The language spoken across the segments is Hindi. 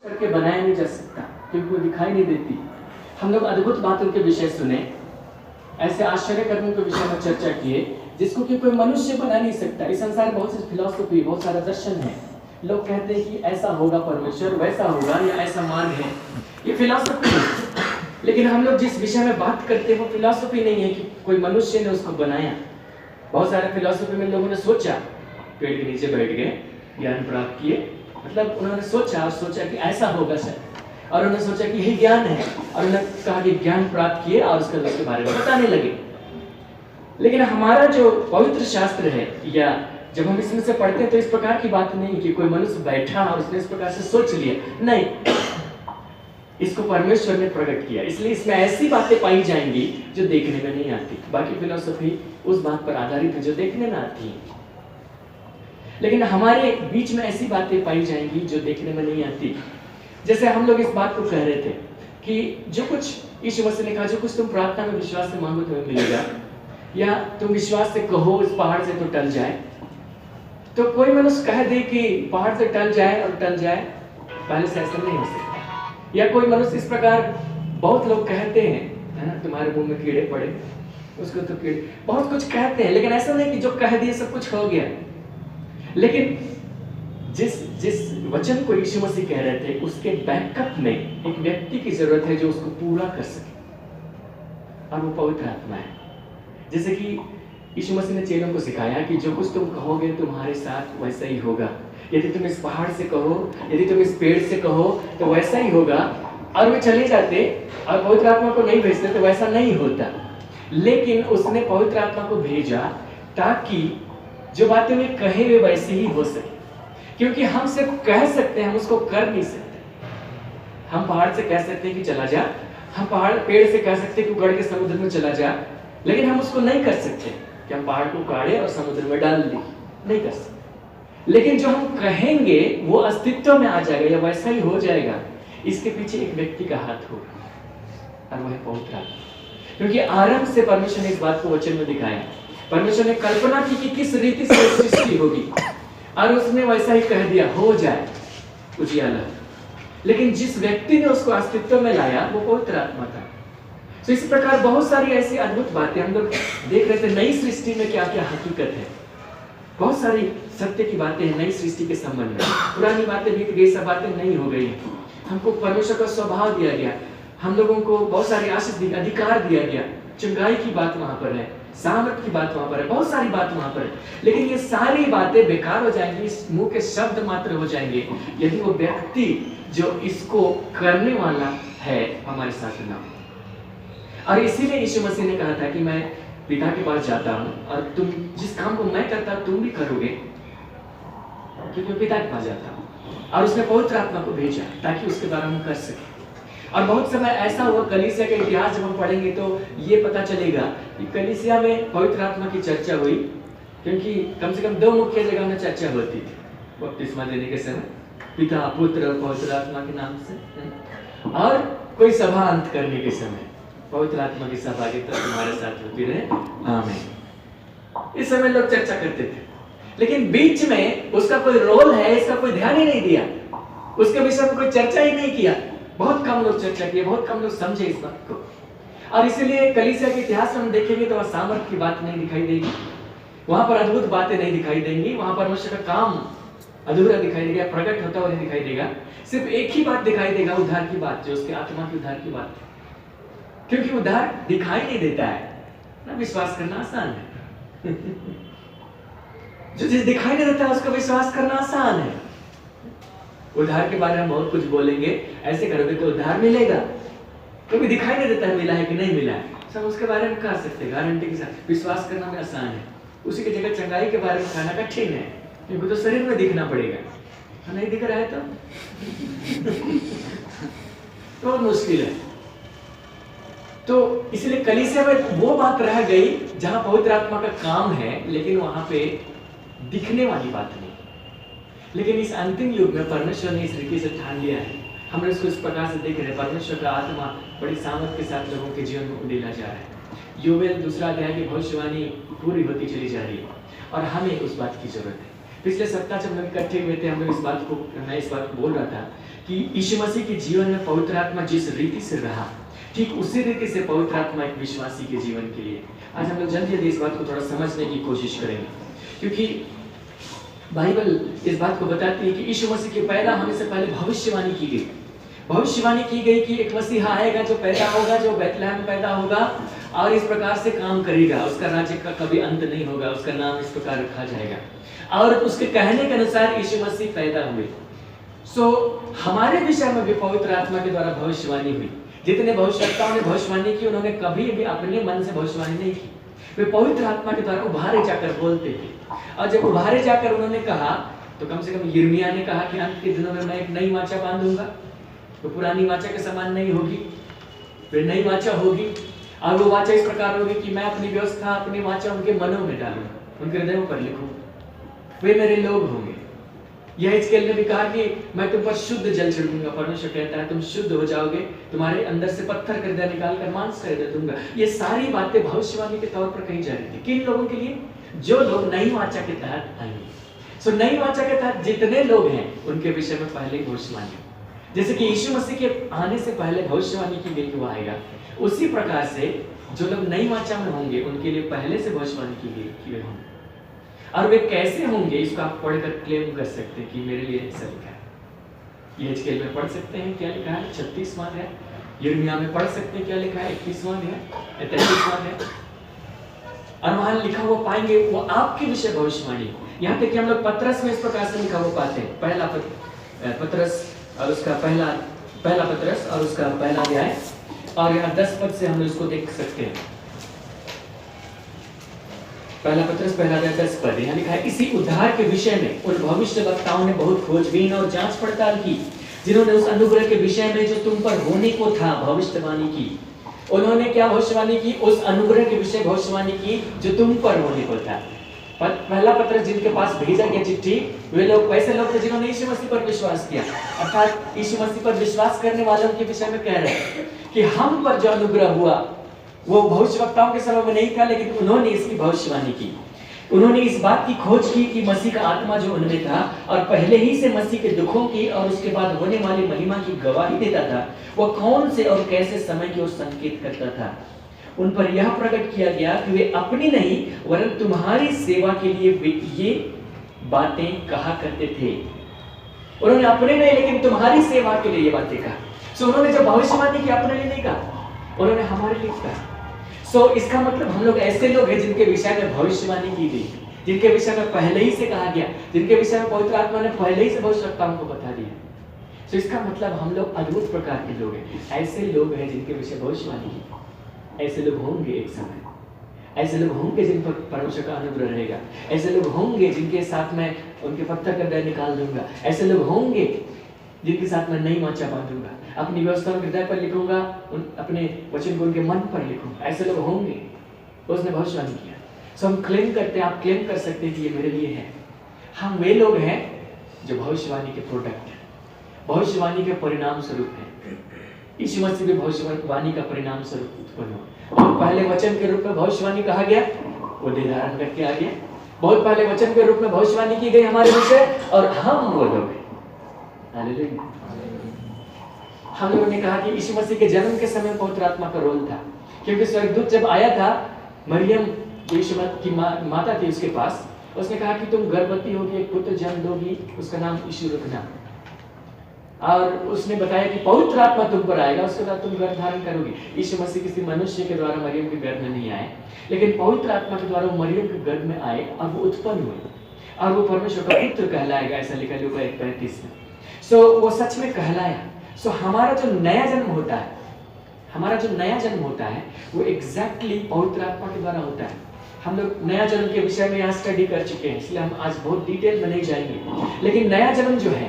करके बनाया नहीं जा सकता क्योंकि वो दिखाई नहीं देती। हम लोग अद्भुत बातों के विषय सुने, ऐसे आश्चर्य कर्मों के विषय में चर्चा किए जिसको कि कोई मनुष्य बना नहीं सकता। इस संसार में बहुत सी फिलॉसफी, बहुत सारा दर्शन है। लोग कहते हैं कि ऐसा होगा परमेश्वर, वैसा होगा, या ऐसा मार्ग है। ये फिलॉसफी है। लेकिन हम लोग जिस विषय में बात करते हैं वो फिलॉसफी नहीं है कि कोई मनुष्य ने उसको बनाया। बहुत सारे फिलॉसफी में लोगों ने सोचा, पेड़ के नीचे बैठ गए, ज्ञान प्राप्त किए, मतलब उन्होंने सोचा कि ऐसा होगा शायद, और उन्होंने सोचा कि यही ज्ञान है, और उन्होंने कहा कि ज्ञान प्राप्त किए और उसके बारे में बताने लगे। लेकिन हमारा जो पवित्र शास्त्र है, या जब हम इसमें से पढ़ते हैं तो इस प्रकार की बात नहीं कि कोई मनुष्य बैठा और उसने इस प्रकार से सोच लिया, नहीं, इसको परमेश्वर ने प्रकट किया। इसलिए इसमें ऐसी बातें पाई जाएंगी जो देखने में नहीं आती। बाकी फिलॉसफी उस बात पर आधारित है जो देखने में आती है, लेकिन हमारे बीच में ऐसी बातें पाई जाएंगी जो देखने में नहीं आती। जैसे हम लोग इस बात को कह रहे थे कि जो कुछ यीशु मसीह ने कहा, जो कुछ तुम प्रार्थना में विश्वास से मांगो तुम्हें मिलेगा, या तुम विश्वास से कहो इस पहाड़ से तो टल जाए। तो कोई मनुष्य कह दे कि पहाड़ से टल जाए और टल जाए, पहले से ऐसा नहीं हो सकता। या कोई मनुष्य इस प्रकार, बहुत लोग कहते हैं, है ना, तुम्हारे मुंह में कीड़े पड़े, उसको तो कीड़े, बहुत कुछ कहते हैं, लेकिन ऐसा नहीं कि जो कह दिए सब कुछ हो गया। लेकिन जिस वचन को यीशु मसीह कह रहे थे उसके बैकअप में एक व्यक्ति की जरूरत है जो उसको पूरा कर सके, और वो पवित्र आत्मा है। जैसे कि यीशु मसीह ने चेलों को सिखाया कि जो कुछ तुम कहोगे तुम्हारे साथ वैसा ही होगा। यदि तुम इस पहाड़ से कहो, यदि तुम इस पेड़ से कहो तो वैसा ही होगा। और वे चले जाते और पवित्र आत्मा को नहीं भेजते तो वैसा नहीं होता। लेकिन उसने पवित्र आत्मा को भेजा ताकि जो बातें वे कहे वे वैसे ही हो सके। क्योंकि हम सिर्फ कह सकते हैं, हम उसको कर नहीं सकते। हम पहाड़ से कह सकते हैं कि चला जा, हम पेड़ से कह सकते हैं कि उगड़ के समुद्र में चला जा, लेकिन हम उसको नहीं कर सकते कि हम पहाड़ को काढ़े और समुद्र में डाल दें, नहीं कर सकते। लेकिन जो हम कहेंगे वो अस्तित्व में आ जाएगा, या वैसा ही हो जाएगा। इसके पीछे एक व्यक्ति का हाथ होगा, और वह है पवित्र आत्मा। क्योंकि आरंभ से परमेश्वर ने इस बात को वचन में दिखाया। परमेश्वर ने कल्पना की कि किस रीति से सृष्टि होगी, और उसने वैसा ही कह दिया, हो जाए उजियाला। लेकिन जिस व्यक्ति ने उसको अस्तित्व में लाया वो पवित्र आत्मा था। तो इस प्रकार बहुत सारी ऐसी अद्भुत बातें हम लोग देख रहे थे। नई सृष्टि में क्या क्या हकीकत है, बहुत सारी सत्य की बातें हैं नई सृष्टि के संबंध में। पुरानी बातें बीत गई, सब बातें नई हो गई। हमको परमेश्वर का स्वभाव दिया गया, हम लोगों को बहुत सारी आशीष दी, अधिकार दिया गया। चंगाई की बात वहां पर है, सामर्थ की बात वहां पर है, बहुत सारी बात वहां पर है। लेकिन ये सारी बातें बेकार हो जाएंगी, इस मुंह के शब्द मात्र हो जाएंगे, यदि वो व्यक्ति जो इसको करने वाला है हमारे साथ ना हो। और इसीलिए यीशु मसीह ने कहा था कि मैं पिता के पास जाता हूं और तुम जिस काम को मैं करता तुम भी करोगे, क्योंकि पिता के पास जाता हूं। और उसने पवित्र आत्मा को भेजा ताकि उसके द्वारा हम कर सके। और बहुत समय ऐसा हुआ, कलीसिया का इतिहास जब हम पढ़ेंगे तो ये पता चलेगा कि कलीसिया में पवित्र आत्मा की चर्चा हुई, क्योंकि कम से कम 2 मुख्य जगह में चर्चा होती थी। बपतिस्मा देने के समय पिता, पुत्र और पवित्र आत्मा के नाम से, और कोई सभा अंत करने के समय पवित्र आत्मा की सहभागिता तुम्हारे साथ होती रहे, आमीन। इस समय लोग चर्चा करते थे, लेकिन बीच में उसका कोई रोल है इसका कोई ध्यान ही नहीं दिया, उसके विषय में कोई चर्चा ही नहीं किया। बहुत कम लोग चर्चा किए, बहुत कम लोग समझे इस बात को। और इसीलिए कलीसिया के इतिहास में हम देखेंगे तो वहां सामर्थ की बात नहीं दिखाई देगी, वहां पर अद्भुत बातें नहीं दिखाई देंगी, वहां परमेश्वर का काम अधूरा दिखाई देगा, प्रकट होता हुआ नहीं दिखाई देगा। सिर्फ एक ही बात दिखाई देगा, उद्धार की बात, जो उसके आत्मा के उद्धार की बात। क्योंकि उद्धार दिखाई नहीं देता है ना, विश्वास करना आसान है। जो चीज दिखाई नहीं देता है उसका विश्वास करना आसान है। उद्धार के बारे में बहुत कुछ बोलेंगे, ऐसे करोगे तो उद्धार मिलेगा, क्योंकि दिखाई नहीं देता है मिला है कि नहीं मिला है, सब उसके बारे में कह सकते हैं गारंटी के साथ। विश्वास करना में आसान है, उसी की जगह चंगाई के बारे में कहना कठिन है, क्योंकि तो शरीर में दिखना पड़ेगा, नहीं दिख रहा है तो मुश्किल है। तो इसलिए कलीसिया में वो बात रह गई जहां पवित्र आत्मा का काम है, लेकिन वहां पे दिखने वाली बात नहीं। लेकिन इस अंतिम युग में परमेश्वर ने इस रीति से ठान लिया है, हम इसको इस प्रकार से देख रहे हैं, परमेश्वर का आत्मा बड़ी सामर्थ के साथ लोगों के जीवन में उड़ेला जा रहा है। योवेल 2 अध्याय की भविष्यवाणी पूरी होती चली जा रही है, और हमें उस बात की जरूरत है। पिछले सप्ताह जब हम इकट्ठे हुए थे, मैं इस बात को बोल रहा था कि यीशु मसीह के जीवन में पवित्र आत्मा जिस रीति से रहा, ठीक उसी रीति से पवित्र आत्मा एक विश्वासी के जीवन के लिए। आज हम लोग जल्दी जल्दी इस बात को थोड़ा समझने की कोशिश करेंगे, क्योंकि बाइबल इस बात को बताती है कि यीशु मसीह के पैदा होने से पहले भविष्यवाणी की गई। भविष्यवाणी की गई कि एक मसीहा आएगा जो पैदा होगा, जो बैतलहम में पैदा होगा और इस प्रकार से काम करेगा, उसका राज्य का कभी अंत नहीं होगा, उसका नाम इस प्रकार रखा जाएगा। और उसके कहने के अनुसार यीशु मसीह पैदा हुए। हमारे विषय में भी पवित्र आत्मा के द्वारा भविष्यवाणी हुई। जितने भविष्यवक्ताओं ने भविष्यवाणी की, उन्होंने कभी भी अपने मन से भविष्यवाणी नहीं की, वे पवित्र आत्मा के द्वारा उभारे जाकर बोलते थे। और जब उभारे जाकर उन्होंने कहा, तो कम से कम यिर्मयाह ने कहा कि अंत के दिनों में मैं एक नई वाचा बांधूंगा, वो पुरानी वाचा के समान नहीं होगी, फिर नई वाचा होगी। और वो वाचा इस प्रकार होगी कि मैं अपनी व्यवस्था, अपनी वाचा उनके मनों में डालूं, उनके हृदयों पर लिखूं, वे मेरे लोग होंगे। यह हिजकिय्याह ने भी कहा कि मैं तुम पर शुद्ध जल छिड़कूंगा। परमेश्वर कहता है तुम शुद्ध हो जाओगे, तुम्हारे अंदर से पत्थर का हृदय निकाल कर मांस का हृदय दूंगा। ये सारी बातें भविष्यवाणी के तौर पर कही जा रही थी। किन लोगों के लिए? जो लोग नई वाचा के तहत आएंगे। नई वाचा के तहत जितने लोग हैं उनके विषय में पहले ही भविष्यवाणी, जैसे कि यीशु मसीह के आने से पहले भविष्यवाणी की गई कि वो आएगा, उसी प्रकार से जो लोग नई वाचा में होंगे उनके लिए पहले से भविष्यवाणी की गई कि वे होंगे। और वे कैसे होंगे इसको आप पढ़कर क्लेम कर सकते हैं कि मेरे लिए ऐसा लिखा है। ये हिजकिय्याह में पढ़ सकते हैं क्या लिखा है, 36वां अध्याय। यिर्मयाह में पढ़ सकते हैं क्या लिखा है, 21वां अध्याय, 33वां अध्याय। और वहां लिखा हुआ पाएंगे वो आपके विषय भविष्यवाणी। यहाँ तक कि हम लोग पतरस में इस प्रकार से लिखा हुआ पाते हैं, पहला पतरस और उसका पहला पतरस और उसका पहला अध्याय, और यहाँ 10 पद से हम इसको देख सकते हैं। पहला पतरस पहला अध्याय 10 पद, यहाँ लिखा है, इसी उद्धार के विषय में उन भविष्यवक्ताओं ने बहुत खोजबीन और जांच पड़ताल की, जिन्होंने उस अनुग्रह के विषय में जो तुम पर होने को था भविष्यवाणी की। उन्होंने क्या भविष्यवाणी की? उस अनुग्रह के विषय भविष्यवाणी की जो तुम पर होने को था। पहला पत्रस जिनके पास भेजा गया चिट्ठी, वे लोग वैसे लोग थे जिन्होंने यीशु मसीह पर विश्वास किया, अर्थात यीशु मसीह पर विश्वास करने वालों के विषय में कह रहे हैं कि हम पर जो अनुग्रह हुआ वो भविष्यवक्ताओं के समय में नहीं था, लेकिन उन्होंने इसकी भविष्यवाणी की। उन्होंने इस बात की खोज की कि मसीह का आत्मा जो उनमें था और पहले ही से मसीह के दुखों की और उसके बाद होने वाली महिमा की गवाही देता था, वह कौन से और कैसे समय की ओर संकेत करता था। उन पर यह प्रकट किया गया कि वे अपनी नहीं वरन तुम्हारी सेवा के लिए ये बातें कहा करते थे। उन्होंने अपने नहीं लेकिन तुम्हारी सेवा के लिए ये बातें कहा। उन्होंने जब भविष्यवाणी की अपने लिए नहीं कहा, उन्होंने हमारे लिए कहा। इसका मतलब हम लोग ऐसे लोग हैं जिनके विषय में भविष्यवाणी की गई, जिनके विषय में पहले ही से कहा गया, जिनके विषय में पवित्र आत्मा ने पहले ही से भविष्यवक्ताओं को बता दिया। इसका मतलब हम लोग अद्भुत प्रकार के लोग हैं, ऐसे लोग हैं जिनके विषय भविष्यवाणी की। ऐसे लोग होंगे एक समय, ऐसे लोग होंगे जिन पर परमेश्वर का अनुग्रह रहेगा, ऐसे लोग होंगे जिनके साथ में उनके पत्थर का हृदय निकाल दूंगा, ऐसे लोग होंगे जिनके साथ मैं नई वाचा बांधूंगा, अपनी व्यवस्था हृदय पर लिखूंगा, अपने वचन को उनके मन पर लिखूंगा। ऐसे लोग होंगे, उसने भविष्यवाणी किया। हम क्लेम करते हैं, आप क्लेम कर सकते हैं कि ये मेरे लिए है। हम वे लोग हैं जो भविष्यवाणी के प्रोडक्ट हैं, भविष्यवाणी के परिणाम स्वरूप हैं। यीशु मसीह भी भविष्यवाणी का परिणाम स्वरूप उत्पन्न हुआ। और पहले वचन के रूप में भविष्यवाणी कहा गया, वो देह धारण करके आ गया। बहुत पहले वचन के रूप में भविष्यवाणी की गई हमारे विषय, और हम वो लोग हैं। हालेलुया। हम लोगों ने कहा कि यीशु मसीह के जन्म के समय पवित्र आत्मा का रोल था, क्योंकि स्वर्गदूत जब आया था, मरियम यीशु की माता थी उसके पास, उसने कहा कि तुम गर्भवती होगी, एक पुत्र जन्म दोगी, उसका नाम यीशु रखना। और उसने बताया कि पवित्र आत्मा तुम पर आएगा, उसके बाद तुम गर्भ धारण करोगी। यीशु मसीह किसी मनुष्य के द्वारा मरियम के गर्भ में नहीं आए, लेकिन पवित्र आत्मा के द्वारा वो मरियम के गर्भ में आए और वो उत्पन्न हुए, और वो परमेश्वर का पुत्र कहलाएगा, ऐसा लिखा लूका 1:35 में। वो सच में कहलाया। हमारा जो नया जन्म होता है, हमारा जो नया जन्म होता है वो एग्जैक्टली पवित्र आत्मा के द्वारा होता है। हम लोग नया जन्म के विषय में यहाँ स्टडी कर चुके हैं, इसलिए हम आज बहुत डिटेल में नहीं जाएंगे। लेकिन नया जन्म जो है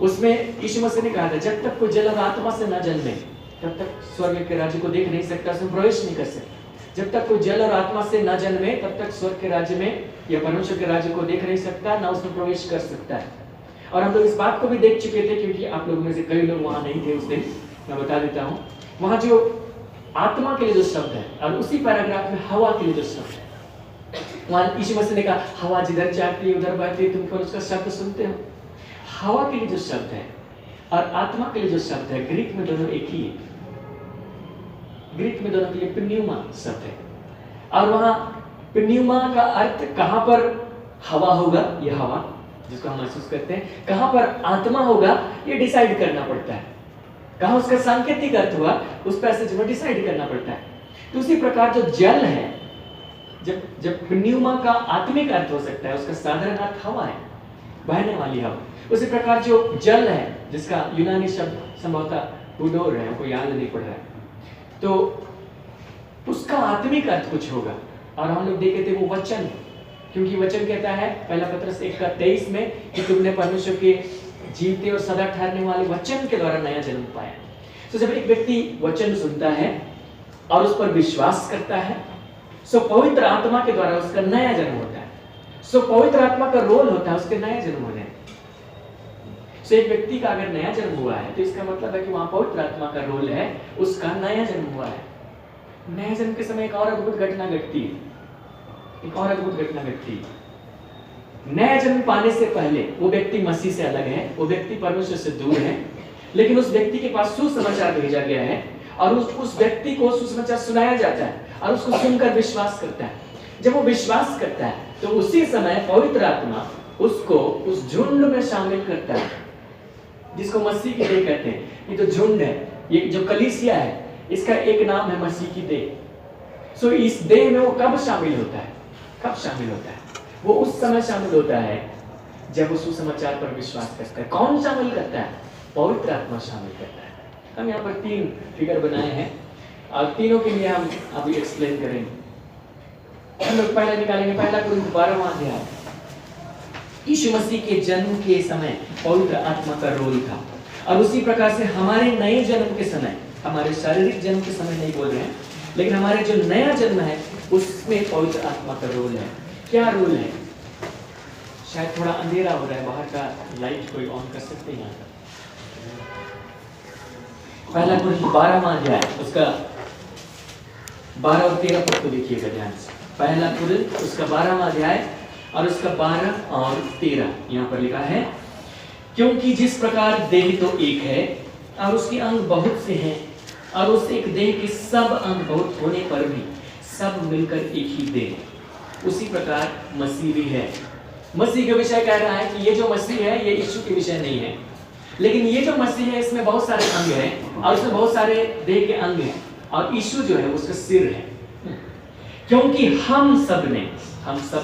उसमें यीशु मसीह ने कहा था, जब तक कोई जल और आत्मा से न जन्मे तब तक स्वर्ग के राज्य को देख नहीं सकता, उसमें प्रवेश नहीं कर सकता। जब तक कोई जल और आत्मा से न जन्मे तब तक स्वर्ग के राज्य में या परमेश्वर के राज्य को देख नहीं सकता, ना उसमें प्रवेश कर सकता है। और हम लोग इस बात को भी देख चुके थे, क्योंकि आप लोगों में से कई लोग वहां नहीं थे उस दिन, मैं बता देता हूँ। वहां जो आत्मा के लिए जो शब्द है और उसी पैराग्राफ में हवा के लिए जो शब्द है, वहां यीशु मसीह ने कहा हवा जिधर चाहती है उधर बहती है, तुम केवल उसका शब्द सुनते हो। हवा के लिए जो शब्द है और आत्मा के लिए जो शब्द है, ग्रीक में दोनों एक ही है। ग्रीक में दोनों के लिए प्न्यूमा शब्द है, और वहां प्न्यूमा का अर्थ कहां पर हवा होगा, यह हवा जिसको हम महसूस करते हैं, कहां पर आत्मा होगा ये डिसाइड करना पड़ता है। कहां उसका सांकेतिक अर्थ हुआ उस पैसेज में डिसाइड करना पड़ता है। तो उसी प्रकार जो जल है, जब प्न्यूमा का आत्मिक अर्थ हो सकता है, उसका साधारण अर्थ हवा है, बहने वाली हवा। उसी प्रकार जो जल है, जिसका यूनानी शब्द संभवतः बुडोर है, हमको याद नहीं पड़ रहा है, तो उसका आत्मिक अर्थ कुछ होगा। और हम लोग देखे थे वो वचन, क्योंकि वचन कहता है पहला पत्रस 1:23 में कि तुमने परमेश्वर के जीवते और सदा ठहरने वाले वचन के द्वारा नया जन्म पाया। तो जब एक व्यक्ति वचन सुनता है और उस पर विश्वास करता है, सो पवित्र आत्मा के द्वारा उसका नया जन्म होता है। सो पवित्र आत्मा का रोल होता है उसके नया जन्म होने। सो एक व्यक्ति का अगर नया जन्म हुआ है तो इसका मतलब है कि वहां पवित्र आत्मा का रोल है, उसका नया जन्म हुआ है। नए जन्म के समय एक और अद्भुत घटना घटती है, एक और अद्भुत घटना घटती है। नया जन्म पाने से पहले वो व्यक्ति मसीह से अलग है, वो व्यक्ति परमेश्वर से दूर है, लेकिन उस व्यक्ति के पास सुसमाचार भेजा गया है और उस व्यक्ति को सुसमाचार सुनाया जाता है और उसको सुनकर विश्वास करता है। जब वो विश्वास करता है तो उसी समय पवित्र आत्मा उसको उस झुंड में शामिल करता है, जिसको मसीह की देह कहते हैं। ये तो झुंड है, ये जो कलीसिया है, इसका एक नाम है मसीह की देह। सो इस देह में वो कब शामिल होता है? कब शामिल होता है? वो उस समय शामिल होता है जब वो सुसमाचार पर विश्वास करता है। कौन शामिल करता है? पवित्र आत्मा शामिल करता है। हम यहाँ पर 3 फिगर बनाए हैं और तीनों के लिए हम अभी एक्सप्लेन करेंगे। हम लोग पहले निकालेंगे पहला कुरिन्थ 12वां अध्याय। यीशु मसीह के जन्म के समय पवित्र आत्मा का रोल था, और उसी प्रकार से हमारे नए जन्म के समय, हमारे शारीरिक जन्म के समय नहीं बोल रहे हैं, लेकिन हमारे जो नया जन्म है उसमें पवित्र आत्मा का रोल है। क्या रोल है? शायद थोड़ा अंधेरा हो रहा है, बाहर का लाइट कोई ऑन कर सकते हैं यहाँ का। पहला कुरिन्थ 12वां अध्याय, उसका 12 और 13 पद को देखिएगा ध्यान से। पहला कुरिन्थ उसका 12वां अध्याय और उसका 12 और 13 यहाँ पर लिखा है, क्योंकि जिस प्रकार देह तो एक है और उसके अंग बहुत से हैं, और उस एक देह के सब अंग बहुत होने पर भी सब मिलकर एक ही देह, उसी प्रकार मसीह भी है। मसीह का विषय कह रहा है कि ये जो मसीह है ये यीशु के विषय नहीं है, लेकिन ये जो मसीह है इसमें बहुत सारे अंग हैं और उसमें बहुत सारे देह के अंग हैं, और यीशु जो है उसका सिर है। क्योंकि हम सब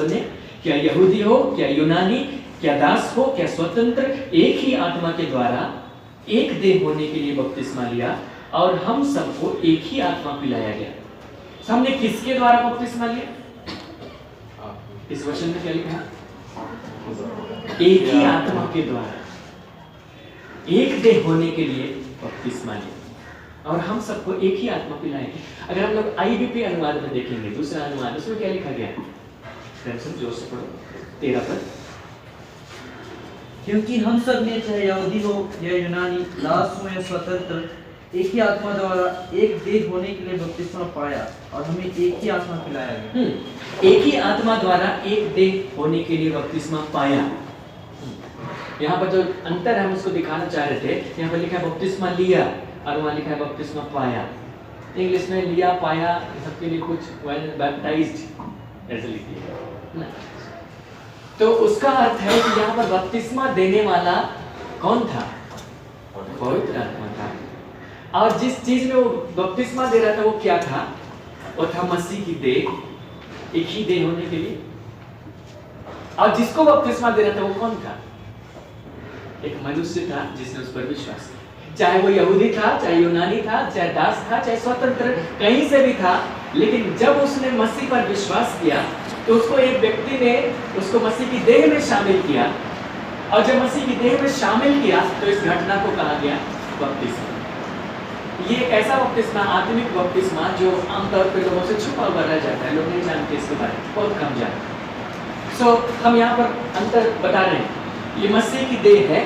ने क्या यहूदी हो, क्या यूनानी, क्या दास हो, क्या स्वतंत्र, एक ही आत्मा के द्वारा एक देह होने के लिए बपतिस्मा लिया, और हम सबको एक ही आत्मा पिलाया गया। हमने किसके द्वारा बपतिस्मा लिया? इस वचन में क्या लिखा है? एक ही आत्मा के द्वारा एक देह होने के लिए बपतिस्मा लिया, और हम सबको एक ही आत्मा पिलाएंगे। अगर हम लोग IBP अनुवाद में देखेंगे, दूसरा अनुवाद, उसमें क्या लिखा गया है? जोर से पढ़ो 13 पद। क्योंकि हम सब ने, चाहे यहूदी हो या यूनानी, दास हो या स्वतंत्र, एक ही आत्मा द्वारा एक देह होने के लिए बपतिस्मा पाया, और हमें एक ही आत्मा पिलाया गया। एक ही आत्मा द्वारा एक देह होने के लिए बपतिस्मा पाया। यहाँ पर जो अंतर है हम उसको दिखाना चाह रहे थे। यहाँ पर लिखा है बपतिस्मा लिया और वहाँ लिखा है बपतिस्मा पाया। इंग्लिश में लिया पाया सबके लिए कुछ बैप्टाइज्ड ऐसे लिखिए ना। तो उसका अर्थ है कि यहाँ पर बपतिस्मा देने वाला कौन था? पवित्र आत्मा था। और जिस चीज में वो बपतिस्मा दे रहा था वो क्या था? वो था मसीह की देह, एक ही देह होने के लिए। और जिसको बपतिस्मा दे रहा था वो कौन था? एक मनुष्य था जिसने उस पर विश्वास किया। चाहे वो यहूदी था, चाहे यूनानी था, चाहे दास था, चाहे स्वतंत्र, कहीं से भी था, लेकिन जब उसने मसीह पर विश्वास किया तो उसको एक व्यक्ति ने उसको मसीह की देह में शामिल किया, और जब मसीह की देह में शामिल किया तो इस घटना को कहा गया बपतिस्मा। ये ऐसा बपतिस्मा, आत्मिक बपतिस्मा, जो आमतौर पर लोगों से छुपा हुआ रह जाता है, लोग नहीं जानते इसके बारे में, बहुत कम जानते। सो हम यहाँ पर अंतर बता रहे हैं। ये मसीह की देह है,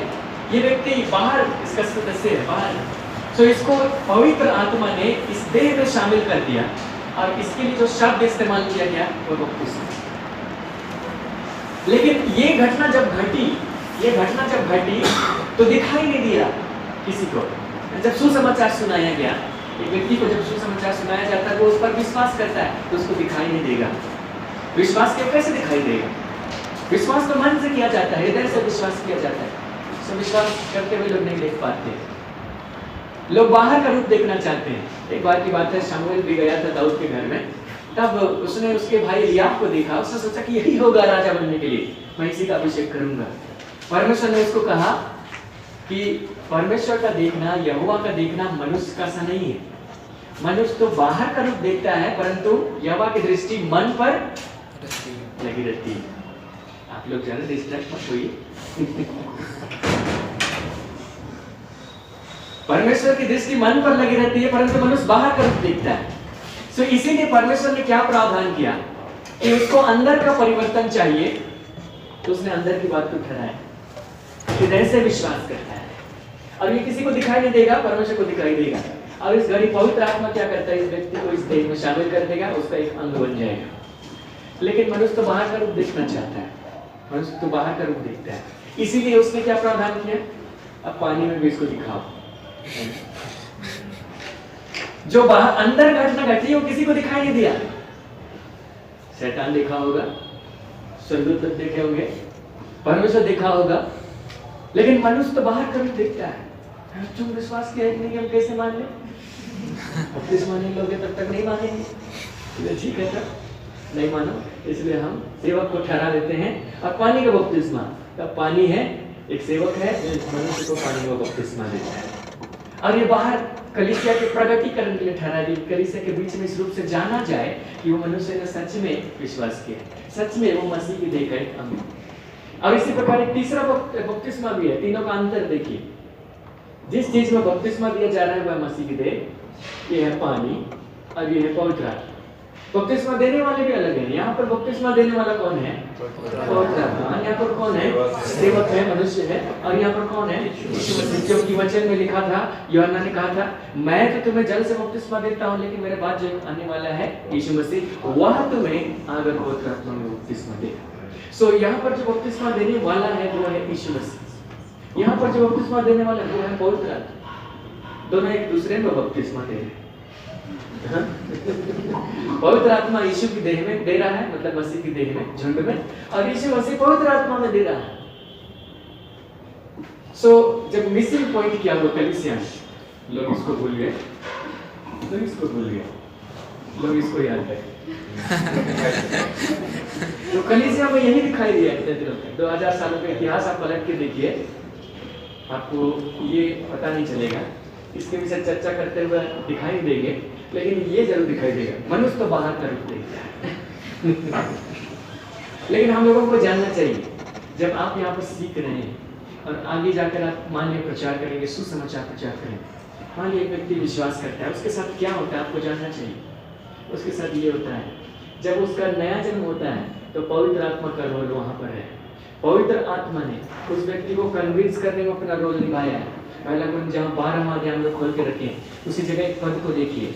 ये व्यक्ति बाहर इसका सदस्य है, बाहर। सो इसको पवित्र आत्मा ने इस देह में शामिल कर दिया, और इसके लिए जो शब्द इस्तेमाल किया गया वो बपतिस्मा। लेकिन ये घटना जब घटी तो दिखाई नहीं दिया किसी को। जब सुसमाचार सुनाया गया, एक व्यक्ति को जब सुसमाचार सुनाया जाता है वो उस पर विश्वास करता है तो उसको दिखाई नहीं देगा। विश्वास कैसे दिखाई देगा? विश्वास तो मन से किया जाता है, हृदय से विश्वास किया जाता है। तो विश्वास करते हुए लोग नहीं देख पाते, लोग बाहर का रूप देखना चाहते हैं। एक बार की बात है, शमूएल भी गया था दाऊद के घर में, तब उसने उसके भाई एलियाब को देखा। उसने सोचा कि यही होगा राजा बनने के लिए, मैं इसी का अभिषेक करूंगा। परमेश्वर ने उसको कहा कि परमेश्वर का देखना, यहोवा का देखना मनुष्य का सा नहीं है। मनुष्य तो बाहर का रूप देखता है, परंतु यहोवा की दृष्टि मन पर लगी रहती है। आप लोग ज्यादा डिस्ट्रैक्ट मत होइए। परमेश्वर की दृष्टि मन पर लगी रहती है, परंतु मनुष्य बाहर का रूप देखता है। सो इसीलिए परमेश्वर ने क्या प्रावधान किया कि उसको अंदर का परिवर्तन चाहिए, तो उसने अंदर की बात को ठहराया, हृदय से विश्वास करता है। और ये किसी को दिखाई नहीं देगा, परमेश्वर को दिखाई देगा। और इस घड़ी पवित्र आत्मा क्या करता है, इस व्यक्ति को इस देह में शामिल कर देगा, उसका एक अंग बन जाएगा। लेकिन मनुष्य तो बाहर का रूप देखना चाहता है, मनुष्य तो बाहर का रूप देखता है। इसीलिए उसने क्या प्रावधान किया, अब पानी में भी इसको दिखाओ। जो बाहर अंदर घटना घटी वो किसी को दिखाई नहीं दिया। शैतान देखा होगा, स्वर्गदूत देखे होंगे, परमेश्वर देखा होगा, लेकिन मनुष्य तो बाहर का रूप देखता है। तुम विश्वास किया नहीं, हम कैसे मान ले? बपतिस्मा नहीं लोगे तब तक नहीं मानेंगे। ठीक है, तब नहीं मानो, इसलिए हम सेवक को ठहरा देते हैं और पानी का बपतिस्मा। तब पानी है, एक सेवक है जो मनुष्य को पानी का बपतिस्मा देता है। और ये बाहर कलीसिया के प्रगटीकरण के लिए ठहरा दी, कलीसिया के बीच में इस रूप से जाना जाए कि वो मनुष्य ने सच में विश्वास किया, सच में वो मसीह की देह का एक अंग। और इसी प्रकार एक तीसरा बपतिस्मा भी है। तीनों का अंतर देखिए, जिस चीज में बपतिस्मा दिया जा रहा है वह मसीह की देह, ये है पानी और ये है पवित्र आत्मा। बपतिस्मा देने वाले भी अलग हैं। यहाँ पर बपतिस्मा देने वाला कौन है? पवित्र आत्मा। यहाँ पर कौन है? सेवक है, मनुष्य है। और यहाँ पर कौन है? यीशु मसीह। क्योंकि वचन में लिखा था, यूहन्ना ने कहा था, मैं तो तुम्हें जल से बपतिस्मा देता हूँ, लेकिन मेरे बाद जो आने वाला है यीशु मसीह, वह तुम्हें आगे पवित्र आत्मा में बपतिस्मा देगा। सो यहाँ पर जो बपतिस्मा देने वाला है वो है यीशु मसीह। यहाँ पर जो बपतिस्मा देने वाला है वो है पवित्र आत्मा। दोनों एक दूसरे में बपतिस्मा दे रहे हैं। पवित्र आत्मा यीशु की देह में दे रहा है, मतलब मसीह की देह में, झुंड में, और यीशु मसीह पवित्र आत्मा में दे रहा है। सो जब मिसिंग पॉइंट क्या हुआ कलीसिया में, लोग इसको भूल गए, लोग इसको भूल गए, लोग इसको याद करें। तो कलीसिया में यही दिखाई दिया इतने दिनों तक। 2000 सालों का इतिहास आप पलट के देखिए, आपको ये पता नहीं चलेगा। इसके विषय चर्चा करते हुए दिखाई देंगे, लेकिन ये जरूर दिखाई देगा, मनुष्य तो बाहर का रूप देखता है। लेकिन हम लोगों को जानना चाहिए, जब आप यहाँ पर सीख रहे हैं और आगे जाकर आप मान लिया प्रचार करेंगे, सुसमाचार प्रचार करेंगे, मान लिया एक व्यक्ति विश्वास करता है, उसके साथ क्या होता है आपको जानना चाहिए। उसके साथ ये होता है, जब उसका नया जन्म होता है तो पवित्र आत्मा का रोल वहाँ पर है। पवित्र आत्मा ने उस व्यक्ति को कन्विंस करने में अपना रोल निभाया है। पहला गुण जहाँ 12वां अध्याय हम लोग खोल के रखे, उसी जगह एक पद को देखिए।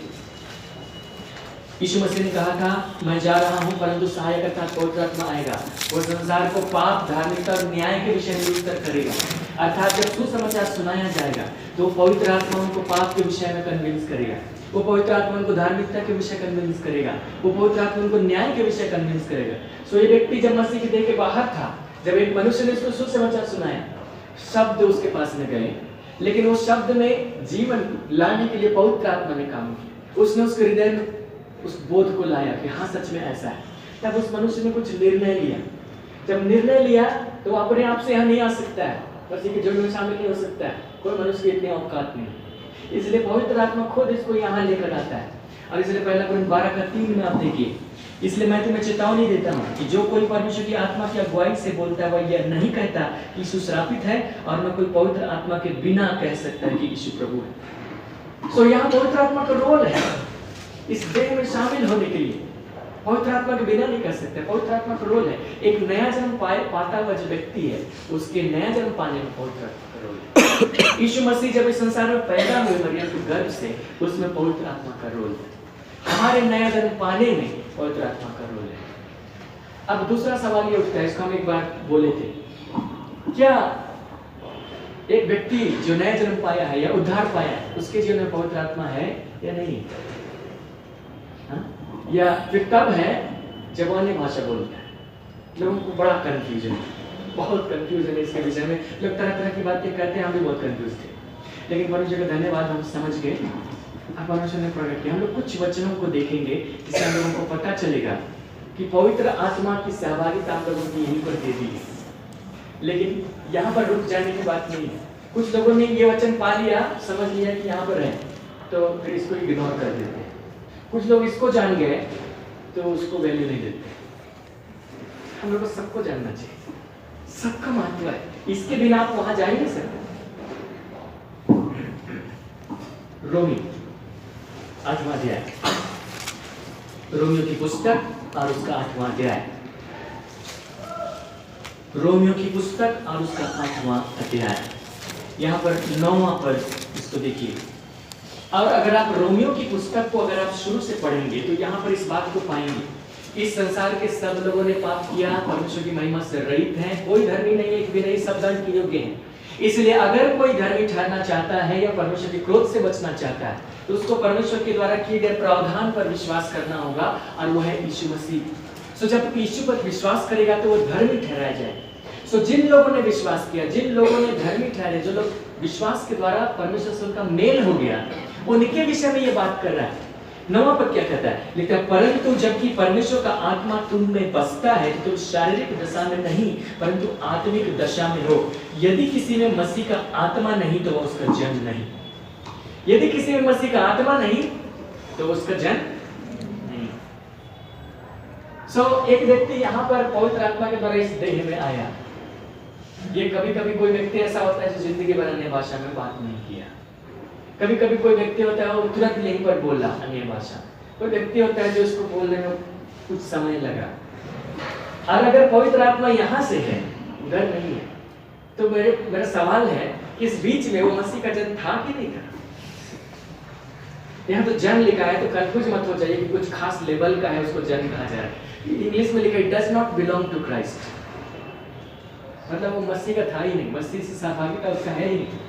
यीशु मसीह ने कहा था, मैं जा रहा हूँ परंतु सहायक अर्थात पवित्र आत्मा आएगा, वो संसार को पाप, धार्मिकता और न्याय के विषय में उत्तर करेगा। अर्थात जब सुसमाचार सुनाया जाएगा तो पवित्र आत्मा उनको पाप के विषय में कन्विंस करेगा, वो पवित्र आत्मा उनको धार्मिकता के विषय कन्विंस करेगा, वो पवित्र आत्मा उनको न्याय के विषय कन्विंस करेगा। सो ये व्यक्ति जब मसीह की देह के बाहर था, जब एक मनुष्य ने उसको सुसमाचार सुनाया, शब्द उसके पास में गए, लेकिन उस शब्द में जीवन लाने के लिए पवित्र आत्मा ने काम किया। उसने उसके हृदय में उस बोध को लाया कि हाँ सच में ऐसा है। तब उस मनुष्य ने कुछ निर्णय लिया। जब निर्णय लिया तो वो अपने आप से यहाँ नहीं आ सकता है, मसीह के झुंड में शामिल नहीं हो सकता है। कोई मनुष्य की इतनी औकात नहीं। इसलिए पवित्र आत्मा खुद इसको यहाँ लेकर आता है। और इसलिए पहला कुरिन्थ 12:3 में आप देखिए, इसलिए मैं तुम्हें चेतावनी देता हूँ कि जो कोई परमेश्वर की आत्मा की अगुवाई से बोलता है वह यह नहीं कहता कि यीशु श्रापित है, और न कोई पवित्र आत्मा के बिना कह सकता है कि यीशु प्रभु है। सो यहाँ पवित्र आत्मा का रोल है इस देह में शामिल होने के लिए। पवित्र आत्मा के बिना नहीं कर सकते। पवित्र आत्मा का रोल है। एक नया जन्म पाता हुआ जो व्यक्ति है, उसके नया जन्म पाने में पवित्र आत्मा का रोल है। यीशु मसीह जब इस संसार में पैदा हुए मरियम के गर्भ से, उसमें पवित्र आत्मा का रोल है। हमारे नया जन्म पाने में पवित्र आत्मा का रोल है। अब दूसरा सवाल ये उठता है, इसको हम एक बार बोले थे, क्या एक व्यक्ति जो नया जन्म पाया है या उद्धार पाया है उसके जीवन में पवित्र आत्मा है या नहीं? या फिर तब है जब अन्य भाषा बोलता है? लोगों को बड़ा कंफ्यूजन है, बहुत कंफ्यूजन है इसके विषय में। लोग तरह तरह की बातें कहते हैं, हम भी बहुत कंफ्यूज थे, लेकिन परमेश्वर का धन्यवाद, हम समझ गए। अब परमेश्वर ने प्रकट किया। हम लोग कुछ वचनों को देखेंगे जिससे हम लोगों को पता चलेगा कि पवित्र आत्मा की सहभागिता हम लोगों की यहीं पर दे दी है। लेकिन यहाँ पर रुक जाने की बात नहीं है। कुछ लोगों ने ये वचन पा लिया, समझ लिया कि यहाँ पर है, तो फिर इसको इग्नोर कर देते हैं। कुछ लोग इसको जान गए तो उसको वैल्यू नहीं देते। हम लोग को सबको जानना चाहिए, सबका महत्व है, इसके बिना आप वहां जा ही नहीं सकते। रोमी 8वां अध्याय, रोमियो की पुस्तक और उसका 8वां अध्याय, रोमियो की पुस्तक और उसका 8वां अध्याय, यहाँ पर 9वां पद, इसको देखिए। और अगर आप रोमियो की पुस्तक को अगर आप शुरू से पढ़ेंगे तो यहाँ पर इस बात को पाएंगे, इस संसार के सब लोगों ने पाप किया, परमेश्वर की महिमा से रहित हैं, कोई धर्मी नहीं है, एक भी नहीं, सब दंड के योग्य हैं। इसलिए अगर कोई धर्मी ठहरना चाहता है या परमेश्वर के क्रोध से बचना चाहता है तो उसको परमेश्वर के द्वारा किए गए प्रावधान पर विश्वास करना होगा, और वो है यीशु मसीह। सो जब यीशु पर विश्वास करेगा तो वो धर्मी ठहराया जाए। सो जिन लोगों ने विश्वास किया, जिन लोगों ने धर्मी ठहरे, जो लोग विश्वास के द्वारा परमेश्वर से उनका मेल हो गया, उनके विषय में ये बात कर रहा है। 9वां पद क्या कहता है? लिखता है, परंतु जबकि परमेश्वर का आत्मा तुम में बसता है तो तुम शारीरिक दशा में नहीं परंतु आत्मिक दशा में हो। यदि किसी में मसीह का आत्मा नहीं तो वह उसका जन्म नहीं। यदि किसी में मसीह का आत्मा नहीं तो उसका जन्म नहीं। सो एक व्यक्ति यहाँ पर पवित्र आत्मा के द्वारा इस देह में आया। ये कभी कभी कोई व्यक्ति ऐसा होता है जो जिंदगी भर अन्य भाषा में बात नहीं किया। कभी कभी कोई व्यक्ति होता है वो तुरंत यहीं पर बोला अन्य भाषा। कोई व्यक्ति होता है जो इसको बोलने में कुछ समय लगा। और अगर पवित्र आत्मा यहाँ से है, उधर नहीं है, तो मेरा सवाल है कि इस बीच में वो मसीह का जन्म था कि नहीं था? यहाँ तो जन्म लिखा है, तो कंफ्यूज मत हो जाइए कि कुछ खास लेवल का है उसको जन्म कहा जा रहा है। इंग्लिश में लिखा है does not belong to Christ, मतलब वो मसीह का था ही नहीं, मसीह से सहभागिता उसका है ही नहीं।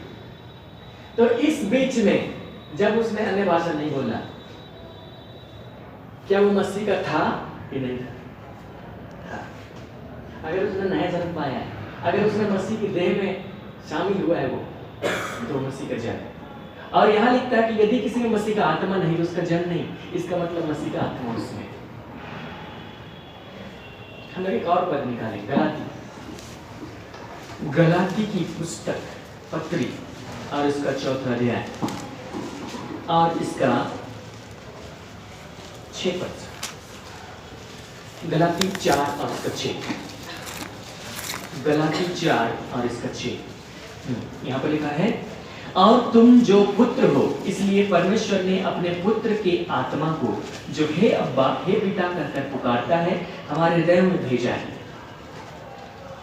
तो इस बीच में जब उसने अन्य भाषा नहीं बोला, क्या वो मसीह का था कि नहीं था? अगर उसने नया जन्म पाया है, अगर उसने मसीह की देह में शामिल हुआ है वो, तो मसीह का जन्म। और यहाँ लिखता है कि यदि किसी में मसीह का आत्मा नहीं तो उसका जन्म नहीं। इसका मतलब मसीह का आत्मा उसमें। हम लोग एक और पद निकालें, गलाती की पुस्तक पत्री और इसका 4वां अध्याय और इसका 6 पद, गलाती 4 और इसका 6, गलाती 4 और इसका 6। यहाँ पर लिखा है, और तुम जो पुत्र हो इसलिए परमेश्वर ने अपने पुत्र के आत्मा को जो हे अब्बा हे पिता कहकर पुकारता है हमारे हृदय में भेजा है।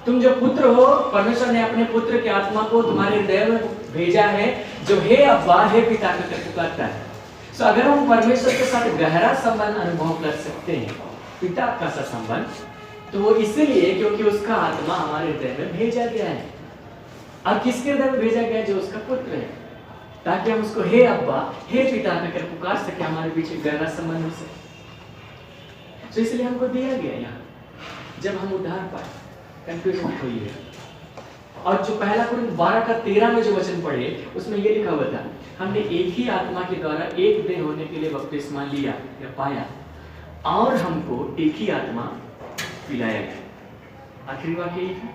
तुम जो पुत्र हो, परमेश्वर ने अपने पुत्र के आत्मा को तुम्हारे हृदय में भेजा है, जो हे अब्बा हे पिता कहकर पुकारता है। तो अगर हम परमेश्वर के साथ गहरा संबंध अनुभव कर सकते हैं, पिता का सा संबंध, तो वो इसलिए क्योंकि उसका आत्मा हमारे हृदय में भेजा गया है। और किसके हृदय में भेजा गया? जो उसका पुत्र है, ताकि हम उसको हे अब्बा हे पिता कहकर पुकार सके, हमारे बीच गहरा संबंध हो सके। तो इसलिए हमको दिया गया यहाँ, जब हम उद्धार पाए। कंफ्यूजन हुई है। और जो पहला कुरिन्थ 12:13 में जो वचन पढ़े उसमें ये लिखा हुआ था, हमने एक ही आत्मा के द्वारा एक देह होने के लिए बपतिस्मा लिया या पाया, और हमको एक ही आत्मा पिलाया गया। आखिरी वाक्य यही था,